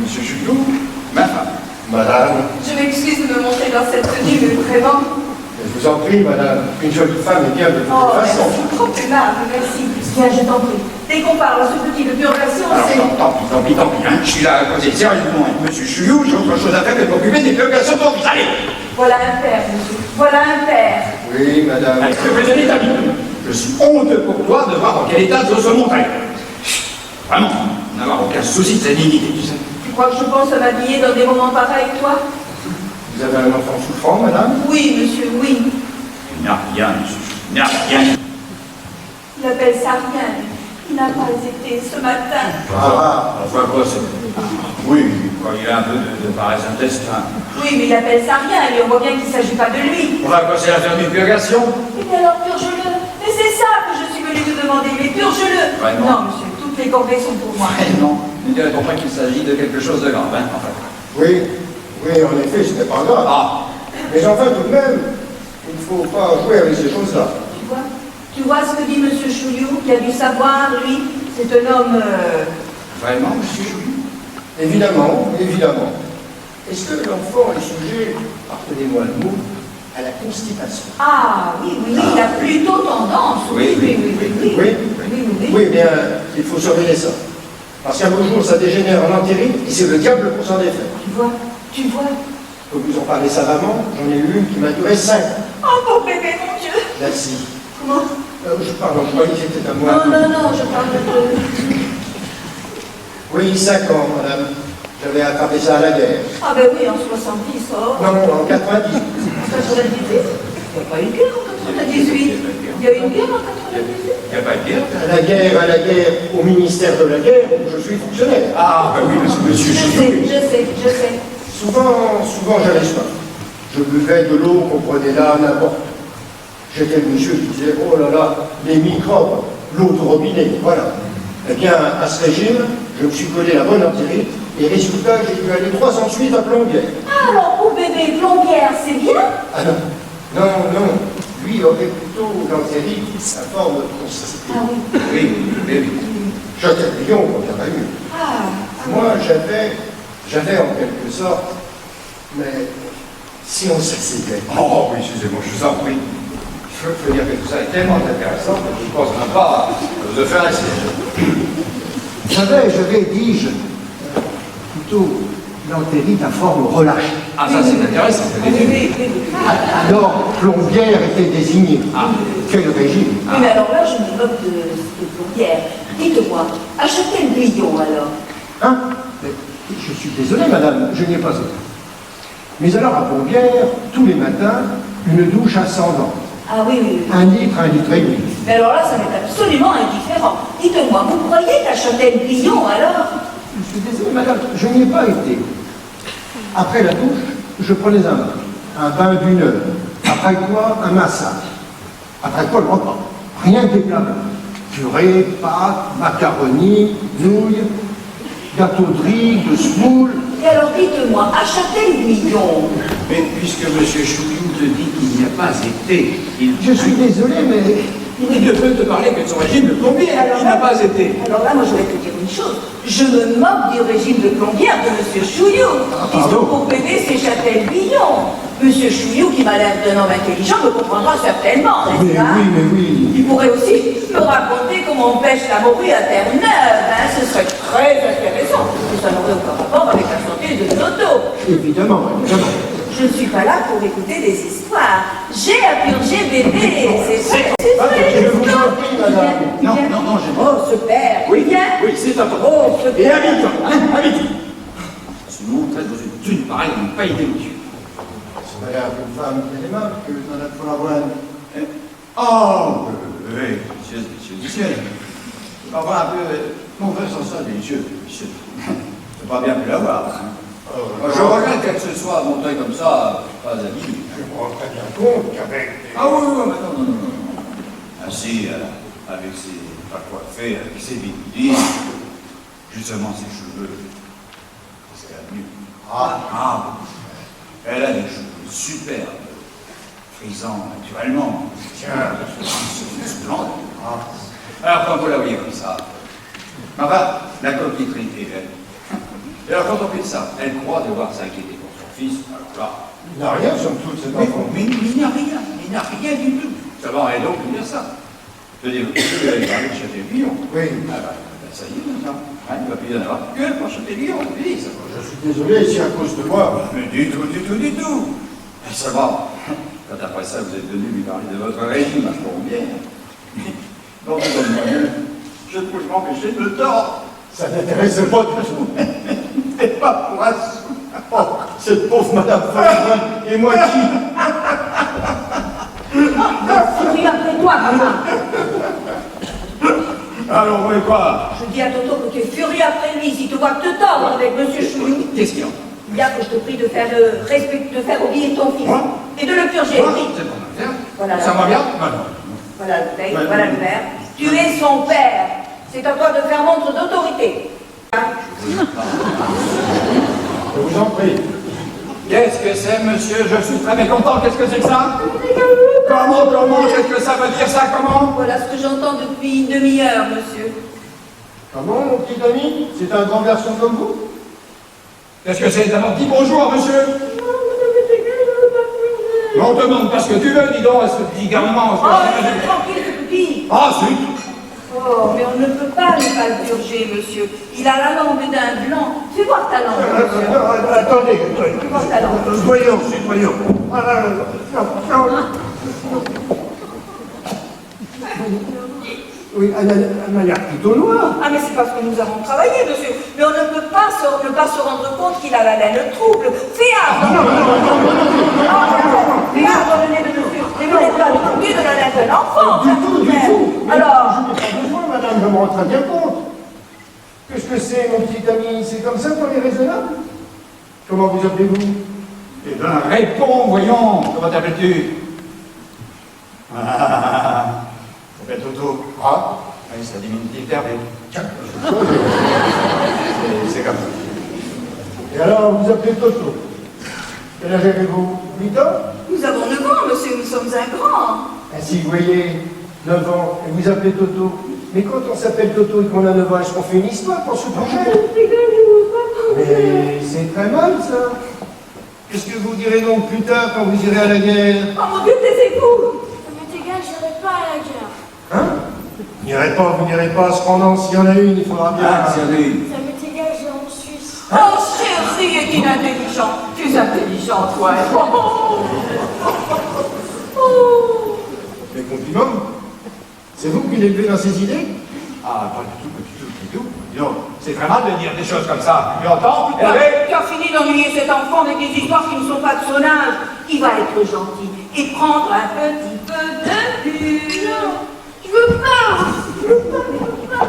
Monsieur Chouillou, ma femme. Madame, Je m'excuse de me montrer dans cette tenue, mais vraiment. je vous en prie, madame. Une jolie femme est bien de toute Oh, façon. merci, trop aimable, merci. Tiens, je t'en prie. Dès qu'on parle à ce petit de purgation, Alors, c'est... tant pis, hein. Je suis là à causer sérieusement avec monsieur Chouillou, j'ai autre chose à faire que de m'occuper des purgations pour vous. Allez! Voilà un père, monsieur. Voilà un père. Oui, madame. Allez, je vais donner ta vie. Je suis honteux pour toi de voir dans quel état tu se montrer. Vraiment, n'avoir aucun souci de sa dignité, tu sais. Tu crois que je pense à m'habiller dans des moments pareils, toi? Vous avez un enfant souffrant, madame? Oui, monsieur, oui. Il n'y a rien, monsieur Chouillou. Il n'y a rien. Il appelle ça rien. Il n'a pas été ce matin. Enfin, quoi, c'est... Oui, quand il a un peu de paresse intestin. Oui, mais il appelle ça rien. Et on voit bien qu'il ne s'agit pas de lui. Enfin, quoi, c'est l'affaire d'une purgation? Et bien alors, purge-le. Mais c'est ça que je suis venue te demander. Mais purge-le. Vraiment? Non, monsieur, toutes les corvées sont pour moi. Non, ne dirait-on pas qu'il s'agit de quelque chose de grave, hein, enfin. Oui, en effet, ce n'est pas grave. Ah, Mais enfin, tout de même, il ne faut pas jouer avec ces choses-là. Tu vois ce que dit monsieur Chouillou, qui a dû savoir, lui? C'est un homme... vraiment, monsieur Chouillou? Évidemment. Est-ce que l'enfant est sujet, pardonnez-moi le mot, à la constipation? Ah, oui, il a plutôt tendance. Oui. Oui, bien, il faut surveiller ça. Parce qu'un beau jour, ça dégénère en entérite et c'est le diable pour s'en défaire. Tu vois. Je peux vous en parler savamment, j'en ai eu une qui m'a duré 5 ans. Oh, mon bébé, mon Dieu. Merci. Comment? Pardon, je croyais que c'était à moi. Non, je parle de... Oui, 5 ans, madame. J'avais attrapé ça à la guerre. Ah ben oui, en 70, oh. Non, en 90. En 98? Il n'y a pas eu de guerre en 98. Il y a eu une guerre en 98? Il n'y a pas de guerre? À la guerre, au ministère de la guerre, où je suis fonctionnaire. Ah, ben oui, monsieur Chouillou. Je sais. Souvent j'avais soif. Je buvais de l'eau qu'on prenait là, n'importe où. J'étais le monsieur qui disait, oh là là, les microbes, l'eau de robinet, voilà. Eh bien, à ce régime, je me suis collé la bonne entérite, et résultat, j'ai dû aller 3 ans de suite à Plombières. Ah, alors pour bébé plombière, c'est bien? Ah non. Lui aurait plutôt l'entérite sa forme constituée. Ah oui. Oui. J'étais lion quand il y en a eu. Moi, j'avais en quelque sorte, mais si on s'asseyait. Oh oui, excusez-moi, je vous en prie. Je veux dire que tout ça est tellement intéressant que je ne pense même pas de faire un siège. J'avais, dis-je, plutôt l'entérite à forme relâchée. Ah, ça c'est intéressant. Oui. Alors, Plombière était désignée. Quel régime? Oui, mais alors là, je me moque de plombière. Dites-moi, à Châtel-Guyon alors? Hein? Mais je suis désolé, madame, je n'y ai pas été. Mais alors, à Plombière, tous les matins, une douche ascendante. Ah oui. 1 litre, 1 litre et demi. Mais alors là, ça m'est absolument indifférent. Dites-moi, vous croyez qu'à Châtel-Guyon alors? Je suis désolé, madame, je n'y ai pas été. Après la douche, je prenais un bain d'1 heure. Après quoi, un massage. Après quoi, le repas. Rien que des plats blancs. Purée, pâtes, macaroni, nouilles, gâteau de riz, de semoule. Et alors dites-moi, à Châtel-Guyon, Mais puisque M. Chouillou te dit qu'il n'y a pas été, Je suis désolé, mais il ne peut te parler que de son régime de plombier. Il n'a pas été. alors là, moi je vais te dire une chose. Je me moque du régime de plombière de M. Chouillou. Puisque pour bébé, c'est Châtel-Guyon. M. Chouillou, qui m'a l'air d'un homme intelligent, me comprendra certainement, n'est-ce pas? mais oui. Il pourrait aussi me raconter comment on pêche la morue à Terre-Neuve. Hein, ce serait très intéressant. Et ça n'aurait aucun rapport avec la santé de Toto. Évidemment. Je Je ne suis pas là pour écouter des histoires. J'ai à purger bébé. C'est vrai, c'est vrai. Je vous en prie, madame. Non, non, non, j'ai Oh, ce père. Oui, Viens. oui, c'est un peu. Oh, ce Et père. habite, hein, habite. Sinon, on traite dans une thune pareille, on n'a pas idée, monsieur. Ça m'a l'air d'une femme bien aimable que Madame Follavoine. Oh, oui, monsieur, monsieur. On va voir un peu mon frère sans ça, monsieur. Monsieur. C'est pas bien pu l'avoir. Hein. Je regrette qu'elle se soit montrée comme ça, pas habillée. Je me rends très bien compte qu'avec Ah oui, oui, mais non, non, non, non. Ainsi, avec ses pas coiffés, avec ses bigoudis, justement ses cheveux. Qu'est-ce qu'elle a mieux? Ah, elle a des cheveux superbes, frisants naturellement. Tiens. C'est splendide. Alors quand vous la voyez comme ça, enfin, la coquetterie est belle. Et alors quand on fait ça, elle croit devoir s'inquiéter pour son fils, alors là. il n'a rien, somme toute, cet Mais, enfant. il n'y a rien du tout. Ça va, et donc vous dire ça. Je veux dire, vous allez parler de Châtellillon. Oui. Ah bah, ça y est maintenant. Hein, il ne va plus y en avoir que pour Châtellillon, oui, ça va. Je suis désolé si à cause de moi. Mais du tout. Et ça va. Quand après ça, vous êtes venu lui parler de votre régime, je comprends bien. Non, je ne peux m'empêcher de le tordre. Ça n'intéresse pas du tout. C'est pas pour un sou. Oh, cette pauvre Madame Follavoine, et moi qui? Furie après toi, maman. Alors, vous voulez quoi? Je dis à Toto que tu es furieux après lui s'il te voit te tordre avec Monsieur Chouillou. Qu'est-ce qu'il y a? Bien que je te prie de faire oublier ton fils. Moi Et de le purger, oui. C'est mon affaire. Voilà. Ça va bien? Bah non. Voilà le texte, Ouais. voilà le verbe. Tu es son père. C'est à toi de faire montre d'autorité. Je vous en prie. Qu'est-ce que c'est, monsieur? Je suis très mécontent. Qu'est-ce que c'est que ça? Comment? Qu'est-ce que ça veut dire, ça? Comment? Voilà ce que j'entends depuis une demi-heure, monsieur. Comment, mon petit ami? C'est un grand garçon comme vous? Qu'est-ce que c'est? D'abord, dis bonjour, monsieur. On te demande pas ce que tu veux, dis donc, ce petit gamin. Oh, laisse tranquille, ce petit. Ah, zut! Oh, mais on ne peut pas ne pas le purger, monsieur. Il a la langue d'un blanc. Fais voir ta langue, monsieur. Attendez, Fais voir ta langue. voyons. Oui, elle m'a l'air plutôt noire. Ah, mais c'est parce que nous avons travaillé, monsieur. Mais on ne peut pas ne pas se rendre compte qu'il a la laine trouble. Fais arbre. Fais arbre dans le nez de monsieur. Mais vous n'êtes pas habitué de la laine d'un enfant. Du tout. Mais Alors, je n'ai pas besoin, madame, je me rends très bien compte. Qu'est-ce que c'est, mon petit ami? C'est comme ça qu'on est raisonnable? Comment vous appelez-vous? Eh bien, réponds, voyons. Comment t'appelles-tu? Ah, s'appelle Toto. Ah, Oui, c'est un diminutif d'Hervé. tiens. C'est comme ça. Et alors, vous appelez Toto? Quel âge avez-vous? 8 ans? nous avons 9 ans, monsieur. Nous sommes un grand. Ainsi, vous voyez, 9 ans, et vous appelez Toto. Mais quand on s'appelle Toto et qu'on a 9 ans, est-ce qu'on fait une histoire pour se projet? Mais c'est très mal, ça. Qu'est-ce que vous direz donc plus tard quand vous irez à la guerre? Oh mon Dieu, taisez-vous. Ça m'est égal, j'irai pas à la guerre. Hein? Vous n'irez pas, cependant, s'il y en a une, il faudra bien... Ah, sérieux. Ça m'est égal, j'irai en Suisse. Oh, chérie, est inintelligent. Tu es intelligent, toi. Mes compliments. C'est vous qui l'élevez dans ces idées? Ah, pas du tout. Dis donc, c'est très mal de dire des choses comme ça. Tu entends, Hervé? Tu as fini d'ennuyer cet enfant avec des histoires qui ne sont pas de son âge. Il va être gentil et prendre un petit peu de bulle. Non, je veux pas.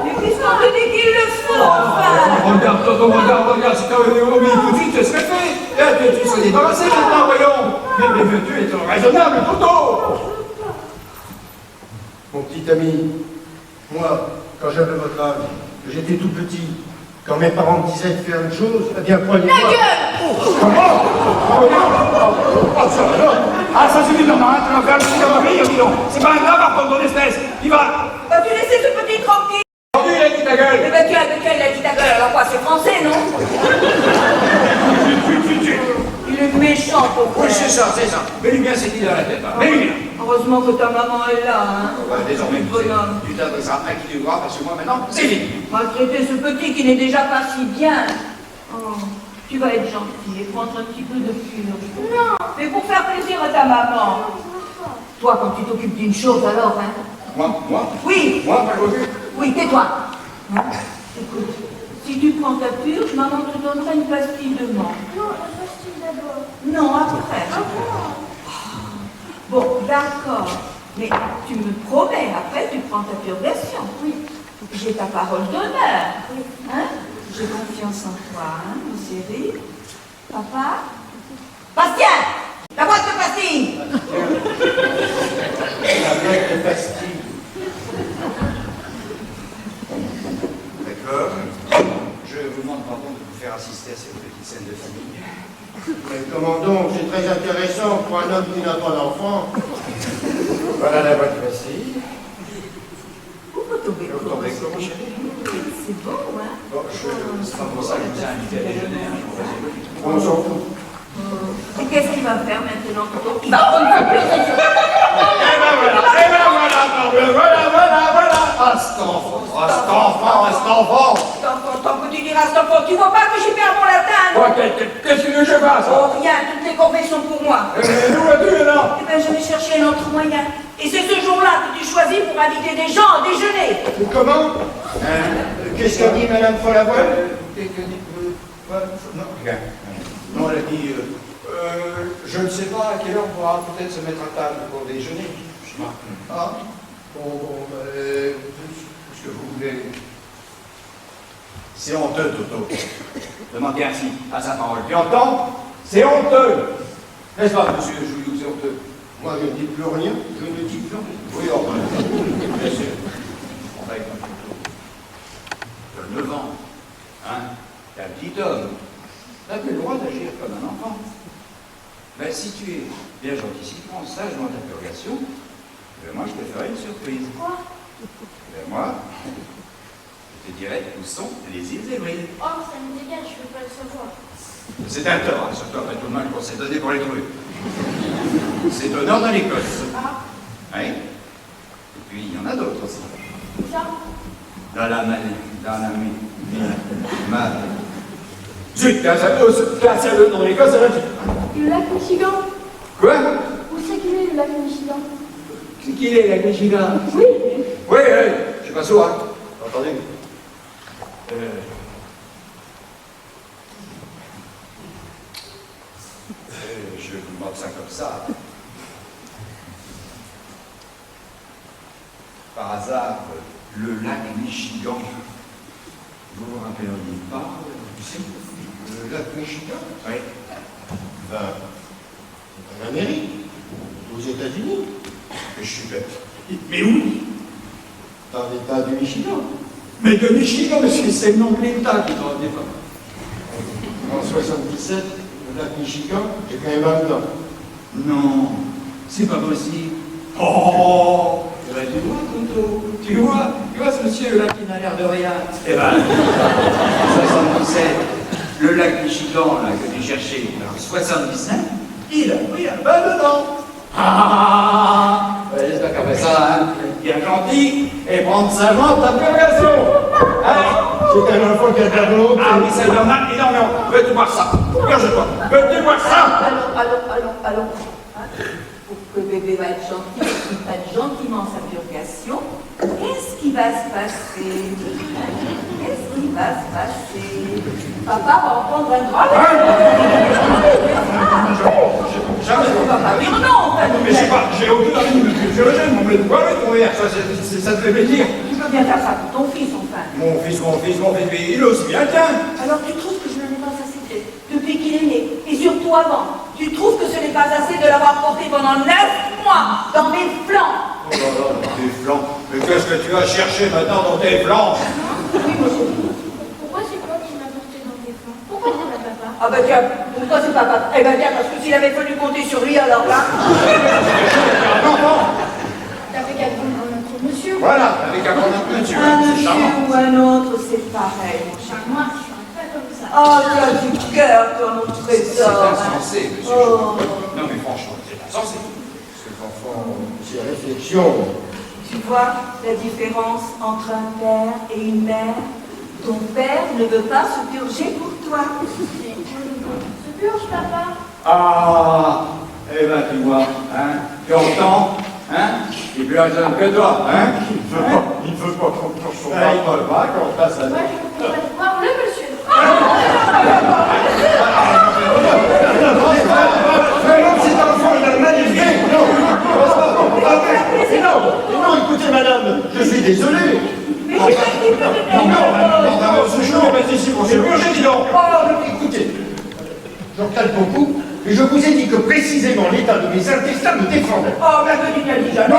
Mais qu'est-ce qu'on te dit qu'il le faut, enfin? Regarde, Toto, regarde, si t'avais omis tout de suite, ce serait fait. Tu serais débarrassé maintenant, voyons. Mais veux-tu être raisonnable, Toto? Mon petit ami, moi, quand j'avais votre âge, que j'étais tout petit, quand mes parents me disaient de faire une chose, eh bien, croyez-moi... Ta gueule! Comment? Ah, ça suffit maintenant, hein, tu vas faire le coup de rire, dis donc. C'est pas un grave par ton espèce. Il va. Vas-tu laisser ce petit tranquille? Entendu, il a dit ta gueule. Eh ben, tu as dit ta gueule, alors quoi, c'est français, non? Il est méchant, ton Oui, frère. c'est ça. Mets-lui bien cette idée dans la tête, hein. Mets-lui bien. Heureusement que ta maman est là, hein. Désormais, Bonhomme. tu t'adresseras à qui tu voudras, parce que moi, maintenant, c'est fini. Maltraiter ce petit qui n'est déjà pas si bien. Oh, Tu vas être gentil et prendre un petit peu de purge. Non. Mais pour faire plaisir à ta maman. Toi, quand tu t'occupes d'une chose, alors, hein? Moi? Oui. Moi, pas le Oui, tais-toi. Hein? Écoute, si tu prends ta purge, maman te donnera une pastille de menthe. Non, la pastille d'abord. Non, après. Ah bon? Bon, d'accord. Mais tu me promets, après, tu prends ta purgation. Oui. J'ai ta parole d'honneur. Oui. Hein? J'ai confiance en toi, hein, mon chéri. Papa? Bastien! La boîte de pastilles! La blague de pastille. D'accord. Je vous demande pardon de vous faire assister à cette petite scène de famille. Mais comment donc, c'est très intéressant pour un homme qui n'a pas d'enfant. Voilà la boîte de pastille. Où peut tomber Vous tombez comment, chérie? C'est beau, hein? Bon, c'est pas pour ça que je vous ai invité à déjeuner, hein, je vous rassure. On s'en fout. Et qu'est-ce qu'il va faire maintenant? Il va prendre sa purgation. Voilà. Ah, cet enfant. Tant que tu diras cet enfant, tu vois pas que j'y perds mon latin, non? Qu'est-ce que je fasse? Oh, rien, toutes les corvées sont pour moi. Où vas-tu, là? Eh bien, je vais chercher un autre moyen. Et c'est ce jour-là que tu choisis pour inviter des gens à déjeuner. Mais comment? Qu'est-ce qu'a dit Madame Folavoine? Non, regarde. Non, elle a dit, je ne sais pas à quelle heure on pourra peut-être se mettre à table pour déjeuner. Ah, bon, Ce que vous voulez. C'est honteux, Toto. Demandez ainsi à sa parole. Tu entends? C'est honteux. N'est-ce pas, monsieur Jouillou, c'est honteux? moi je ne dis plus rien, je ne dis plus rien. Oui, enfin, bien sûr. On va écouter Toto. De 9 ans, hein? T'es un petit homme. T'as plus le droit d'agir comme un enfant. Mais si tu es bien gentil, si tu prends sagement ta purgation, moi je te ferai une surprise. Quoi? Moi, je te dirai où sont les îles Hébrides. Oh, ça me dégage, je veux pas le savoir. C'est un tort, hein, surtout après tout le mal qu'on s'est donné pour les trucs. C'est au nord de l'Écosse. Ah, Oui. Et puis il y en a d'autres aussi. où ça? Dans la Zut, t'as un nom dans l'Écosse, là. Le lac Michigan. Quoi? Où c'est qu'il est, le lac Michigan? C'est qu'il est, la Michigan? Oui. Oui, je suis pas sourd, hein. Attendez. Je vous demande ça comme ça. Par hasard, le lac Michigan, vous vous rappelleriez pas ici? Le lac Michigan? Oui. Ben, c'est en Amérique, aux États-Unis, Mais je suis bête. Mais où? dans l'État du Michigan. Mais de Michigan, monsieur, c'est le nom de l'État qui n'en est pas. En 77, le lac Michigan, j'ai quand même un dedans. Non, c'est pas possible. Oh, tu vois, Tonto, tu vois ce monsieur-là qui n'a l'air de rien. Eh ben, en 77, le lac Michigan, là, que tu cherchais, en 79, il a pris un bain dedans. Ah, j'espère qu'après ça, hein, bien gentil, et prendre sagement ta purgation. Allez. C'est un enfant qui a perdu l'autre. Ah oui, ça y en a énormément. Veux-tu voir ça? Regarde-toi. Veux-tu voir ça? Allons. Hein? Pour que bébé va être gentil, qu'il fasse gentiment sa purgation, qu'est-ce qui va se passer? Qu'est-ce qui va se passer? Papa va en prendre un grand. Jamais. On va pas dire non, enfin, Mais j'ai aucune envie de me purger, mon blé de poil, ton verre, ça te fait plaisir. tu peux bien faire ça pour ton fils, enfin. Mon fils, il est aussi bien, tiens. Alors tu trouves que je n'en ai pas assez fait? Depuis qu'il est né, et surtout avant, tu trouves que ce n'est pas assez de l'avoir porté pendant 9 mois dans mes flancs? Oh là là, tes flancs. Mais qu'est-ce que tu vas chercher maintenant dans tes flancs? Oui, monsieur. Pourquoi c'est toi qui m'as porté dans tes flancs? Pourquoi dire à papa? Ah bah tiens, pourquoi c'est papa? Eh ben bien, parce que s'il avait fallu compter sur lui, alors là... Un enfant. T'avais qu'à prendre un autre monsieur. Voilà, avec un bon monsieur, Un c'est monsieur charmant. ou un autre, c'est pareil, mon cher. Moi, je suis pas comme ça. Oh, tu as du cœur, toi, mon C'est trésor. insensé, monsieur. Oh. Non mais franchement, c'est insensé. Cet enfant, c'est réflexion. Tu vois la différence entre un père et une mère? Ton père ne veut pas se purger pour toi. Mais purge, papa. Ah, eh ben, tu vois, hein, tu entends, hein, il est plus jeune que toi, hein. Il ne veut pas qu'on touche son Ah, il vole pas, qu'on fasse ça. Moi, je voudrais voir le monsieur. Vraiment, cet enfant, il a mal élevé. Non, écoutez, madame, je suis désolé. Mais c'est pas qui peut Je vais mettre ici pour se purger, dis donc. Écoutez, je recale beaucoup, et je vous ai dit que précisément l'état de mes intestins me défendait. Oh, mais que tu n'as déjà. Non,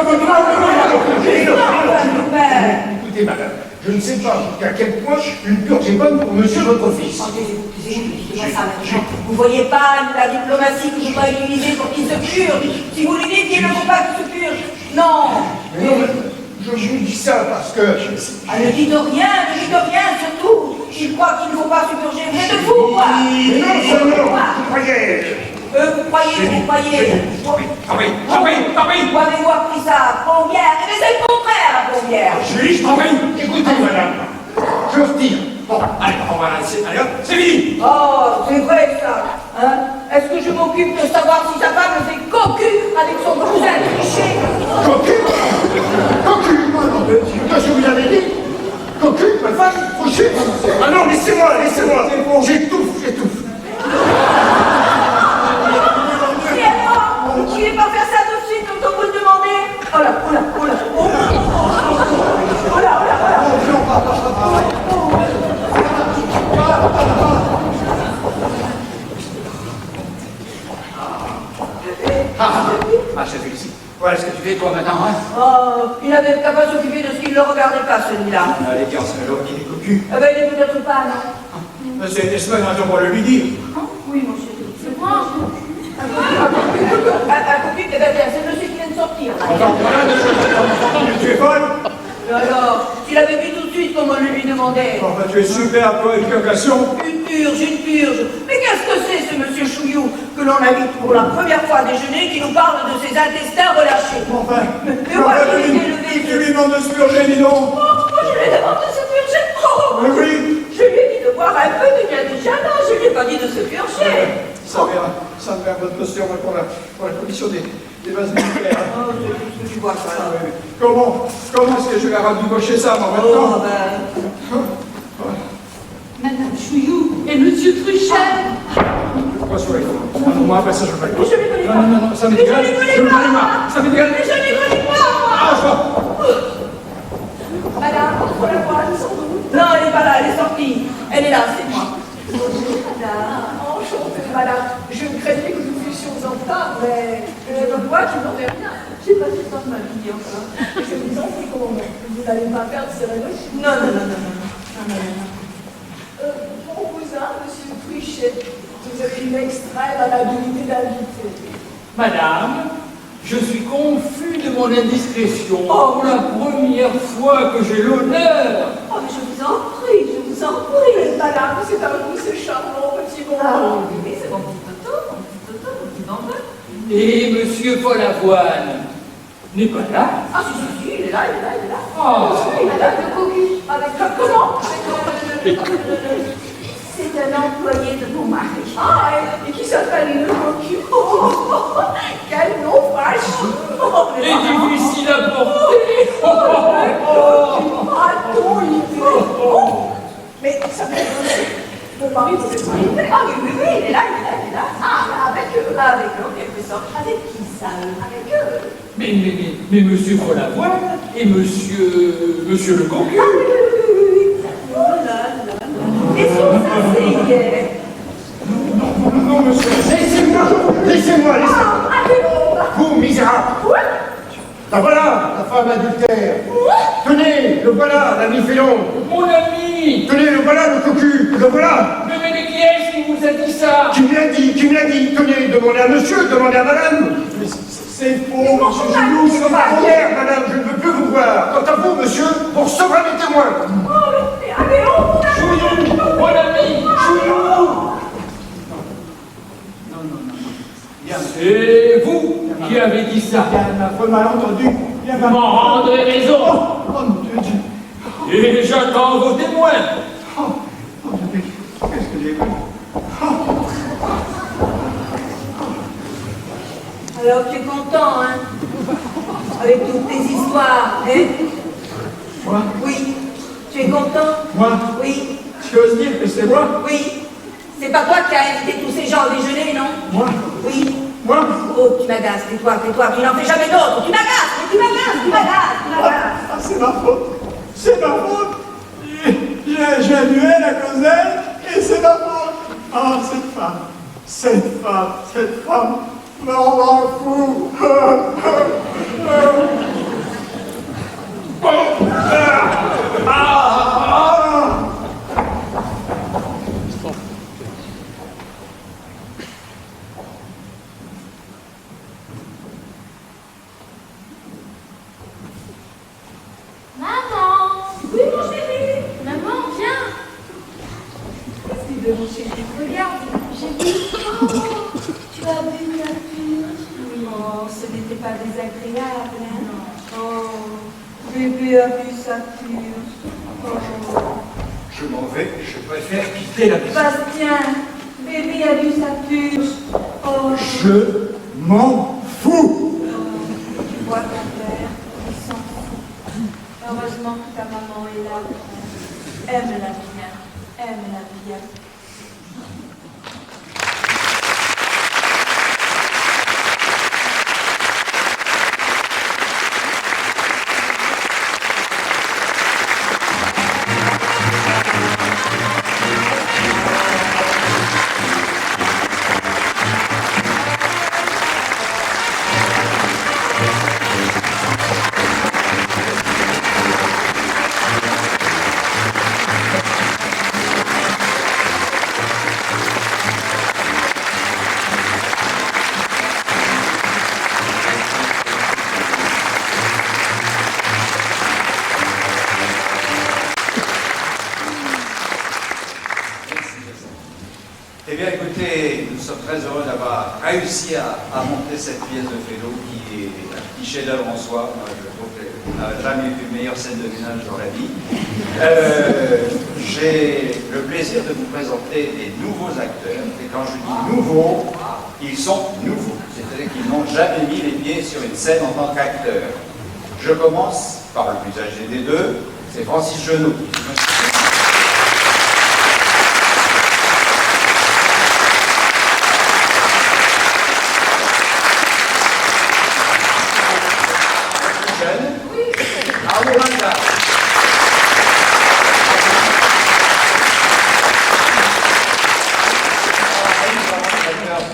écoutez, madame, je ne sais pas jusqu'à quel point une purge est bonne pour monsieur votre fils. Vous voyez pas la diplomatie que je dois utiliser pour qu'il se purge. Si vous lui dites qu'il ne faut pas qu'il se purge. Non. Mais non, je vous dis ça parce que... Ah, ne dites rien surtout. Il croit qu'il ne faut pas se purger. Vous êtes fou, quoi. Mais non, seulement, vous croyez... Vous croyez. Tapez. Où avez-vous appris ça? Plombière. Eh bien, c'est le contraire, la plombière. Écoutez, madame, je retire. Bon, allez, on va laisser, allez hop, c'est fini. Oh, c'est vrai ça. Hein? Est-ce que je m'occupe de savoir si sa femme fait cocu avec son cousin triché? Cocu, qu'est-ce que vous avez dit? Cocu, ma femme, couché. Ah non, laissez-moi. J'étouffe. Et alors, vous ne pouvez pas faire ça tout de suite comme on vous le demandez? Oh là. Ah, je te félicite. Voilà ce que tu fais, toi, maintenant, hein. Oh, il n'avait qu'à pas s'occuper de ce qu'il ne le regardait pas, celui-là. Allez, tiens, c'est l'homme qui est cocu. Eh ben, il est peut-être pas, non? Mais c'est des semaines, on doit le lui dire. Oui, monsieur. C'est moi. Un cocu, eh ben, bien, c'est le monsieur qui vient de sortir. Tu es folle. Alors, s'il avait vu tout de suite comme on le lui demandait. Oh, bah, tu es super, toi, éducation. Une purge. Mais qu'est-ce que c'est, ce monsieur Chouillou, que l'on invite pour la première fois à déjeuner, qui nous parle de ses intestins relâchés? Enfin, Mais moi, je lui ai levé. tu lui demandes de se purger, dis donc. Oh, je lui demande de se purger. Oh, Mais oui. je lui ai dit de boire un peu de Gadijana, je lui ai pas dit de se purger. Ça me fait un peu de posture pour la commission des bases militaires. Oh, c'est tout ce que tu vois, ça. Ah, oui. Comment est-ce que je vais rabibocher ça, moi, Oh, maintenant? ben... Madame Chouillou et monsieur Truchel. Pourquoi sur les moi, après ça, je le fais. Mais je les connais pas. Non, ça me Mais je dégage. les connais Je me pas. connais pas. Ça me dégage. Mais je les connais pas, moi. Ah, je vois. Madame, faut la voir, elle est sans doute. Non, elle n'est pas là, elle est sortie. Elle est là, c'est moi. Bonjour, madame. Enchantée, madame. Je craignais que nous fussions en retard, mais je me vois qu'il n'en est rien. J'ai passé le temps de ma vie encore. Je vous en prie, comment vous n'allez pas perdre ces rénovations. Non. Mon cousin, monsieur Trichet, vous avez une extrême amabilité d'inviter. Madame, je suis confus de mon indiscrétion. Oh. Pour la première fois que j'ai l'honneur. Oh, mais je vous en prie. Madame, c'est un goût, c'est charmant, petit bonbon. Ah oui, c'est mon petit toto, mon petit bambin. Et monsieur Follavoine n'est pas là. Ah, si, il est là. Ah, Il est là, le cocu. Avec comment? C'est un employé de mon mari. Ah, et qui s'appelle le cocu. Quel nom fâcheux. et difficile à porter. A-t-on l'idée? Mais ça fait mon mari vous est marié. Ah oui, il est là. Ah, avec eux. Avec eux, en quelque sorte. Avec qui ça? Avec eux. Mais monsieur Follavoine et monsieur le cocu. Oui. Oh là. Et si on s'asseyait? Non, monsieur, laissez-moi. Vous, misérable. La voilà, la femme adultère. Tenez, le voilà, l'ami félon. Mon ami. Tenez, le voilà, le cocu. Le voilà. Mais qui est-ce qui vous a dit ça? Qui me l'a dit. Tenez, demandez à monsieur, demandez à madame. C'est faux, monsieur Gilou, c'est pas faux. Hier, madame, je ne veux plus vous voir. Quant à vous, monsieur, vous recevrez mes témoins. Chouillou, mon ami, Chouillou. C'est vous qui avez dit ça. Il y a un affreux malentendu. Vous m'en rendrez raison. Oh, mon Dieu. Et j'attends vos témoins. Qu'est-ce que j'ai fait? Alors tu es content, hein? Avec toutes tes histoires, hein? Moi? Oui. Tu es content? Moi? Oui. Tu oses dire que c'est moi? Oui. C'est pas toi qui as invité tous ces gens au déjeuner, non? Moi? Oui. Moi? Oh, tu m'agaces, tais-toi, tu n'en fais jamais d'autres. Tu m'agaces. Ah, c'est ma faute. C'est ma faute. J'ai un duel à cause d'elle et c'est ma faute. Ah, cette femme me rend fou. Maman! Oui, mon chéri. Maman, viens! Qu'est-ce qu'il veut, mon chéri? Regarde, j'ai vu. Oh, tu as bu la pure. Oh, ce n'était pas désagréable, hein? Oh, bébé a bu sa pure. Oh. Je m'en vais, je préfère quitter la maison. Bastien, bébé a bu sa pure. Oh, Je m'en fous. tu vois ton père, il s'en fout. Heureusement que ta maman est là. Aime-la bien, aime-la bien. Eh bien, écoutez, nous sommes très heureux d'avoir réussi à monter cette pièce de Feydeau qui est un petit chef-d'œuvre en soi. Moi, je trouve qu'on n'a jamais vu une meilleure scène de ménage dans la vie. J'ai le plaisir de vous présenter des nouveaux acteurs. Et quand je dis nouveaux, ils sont nouveaux. C'est-à-dire qu'ils n'ont jamais mis les pieds sur une scène en tant qu'acteurs. Je commence par le plus âgé des deux, c'est Francis Genoux.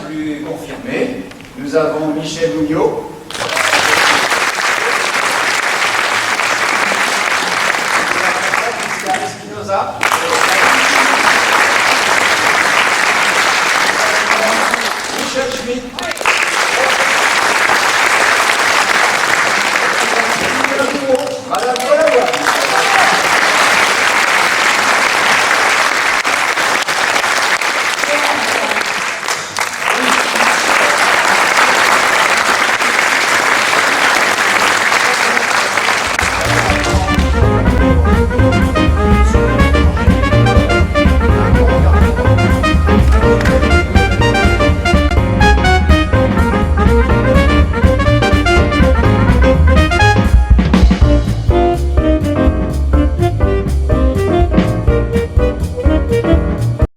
Plus confirmé, nous avons Michel Mougnot.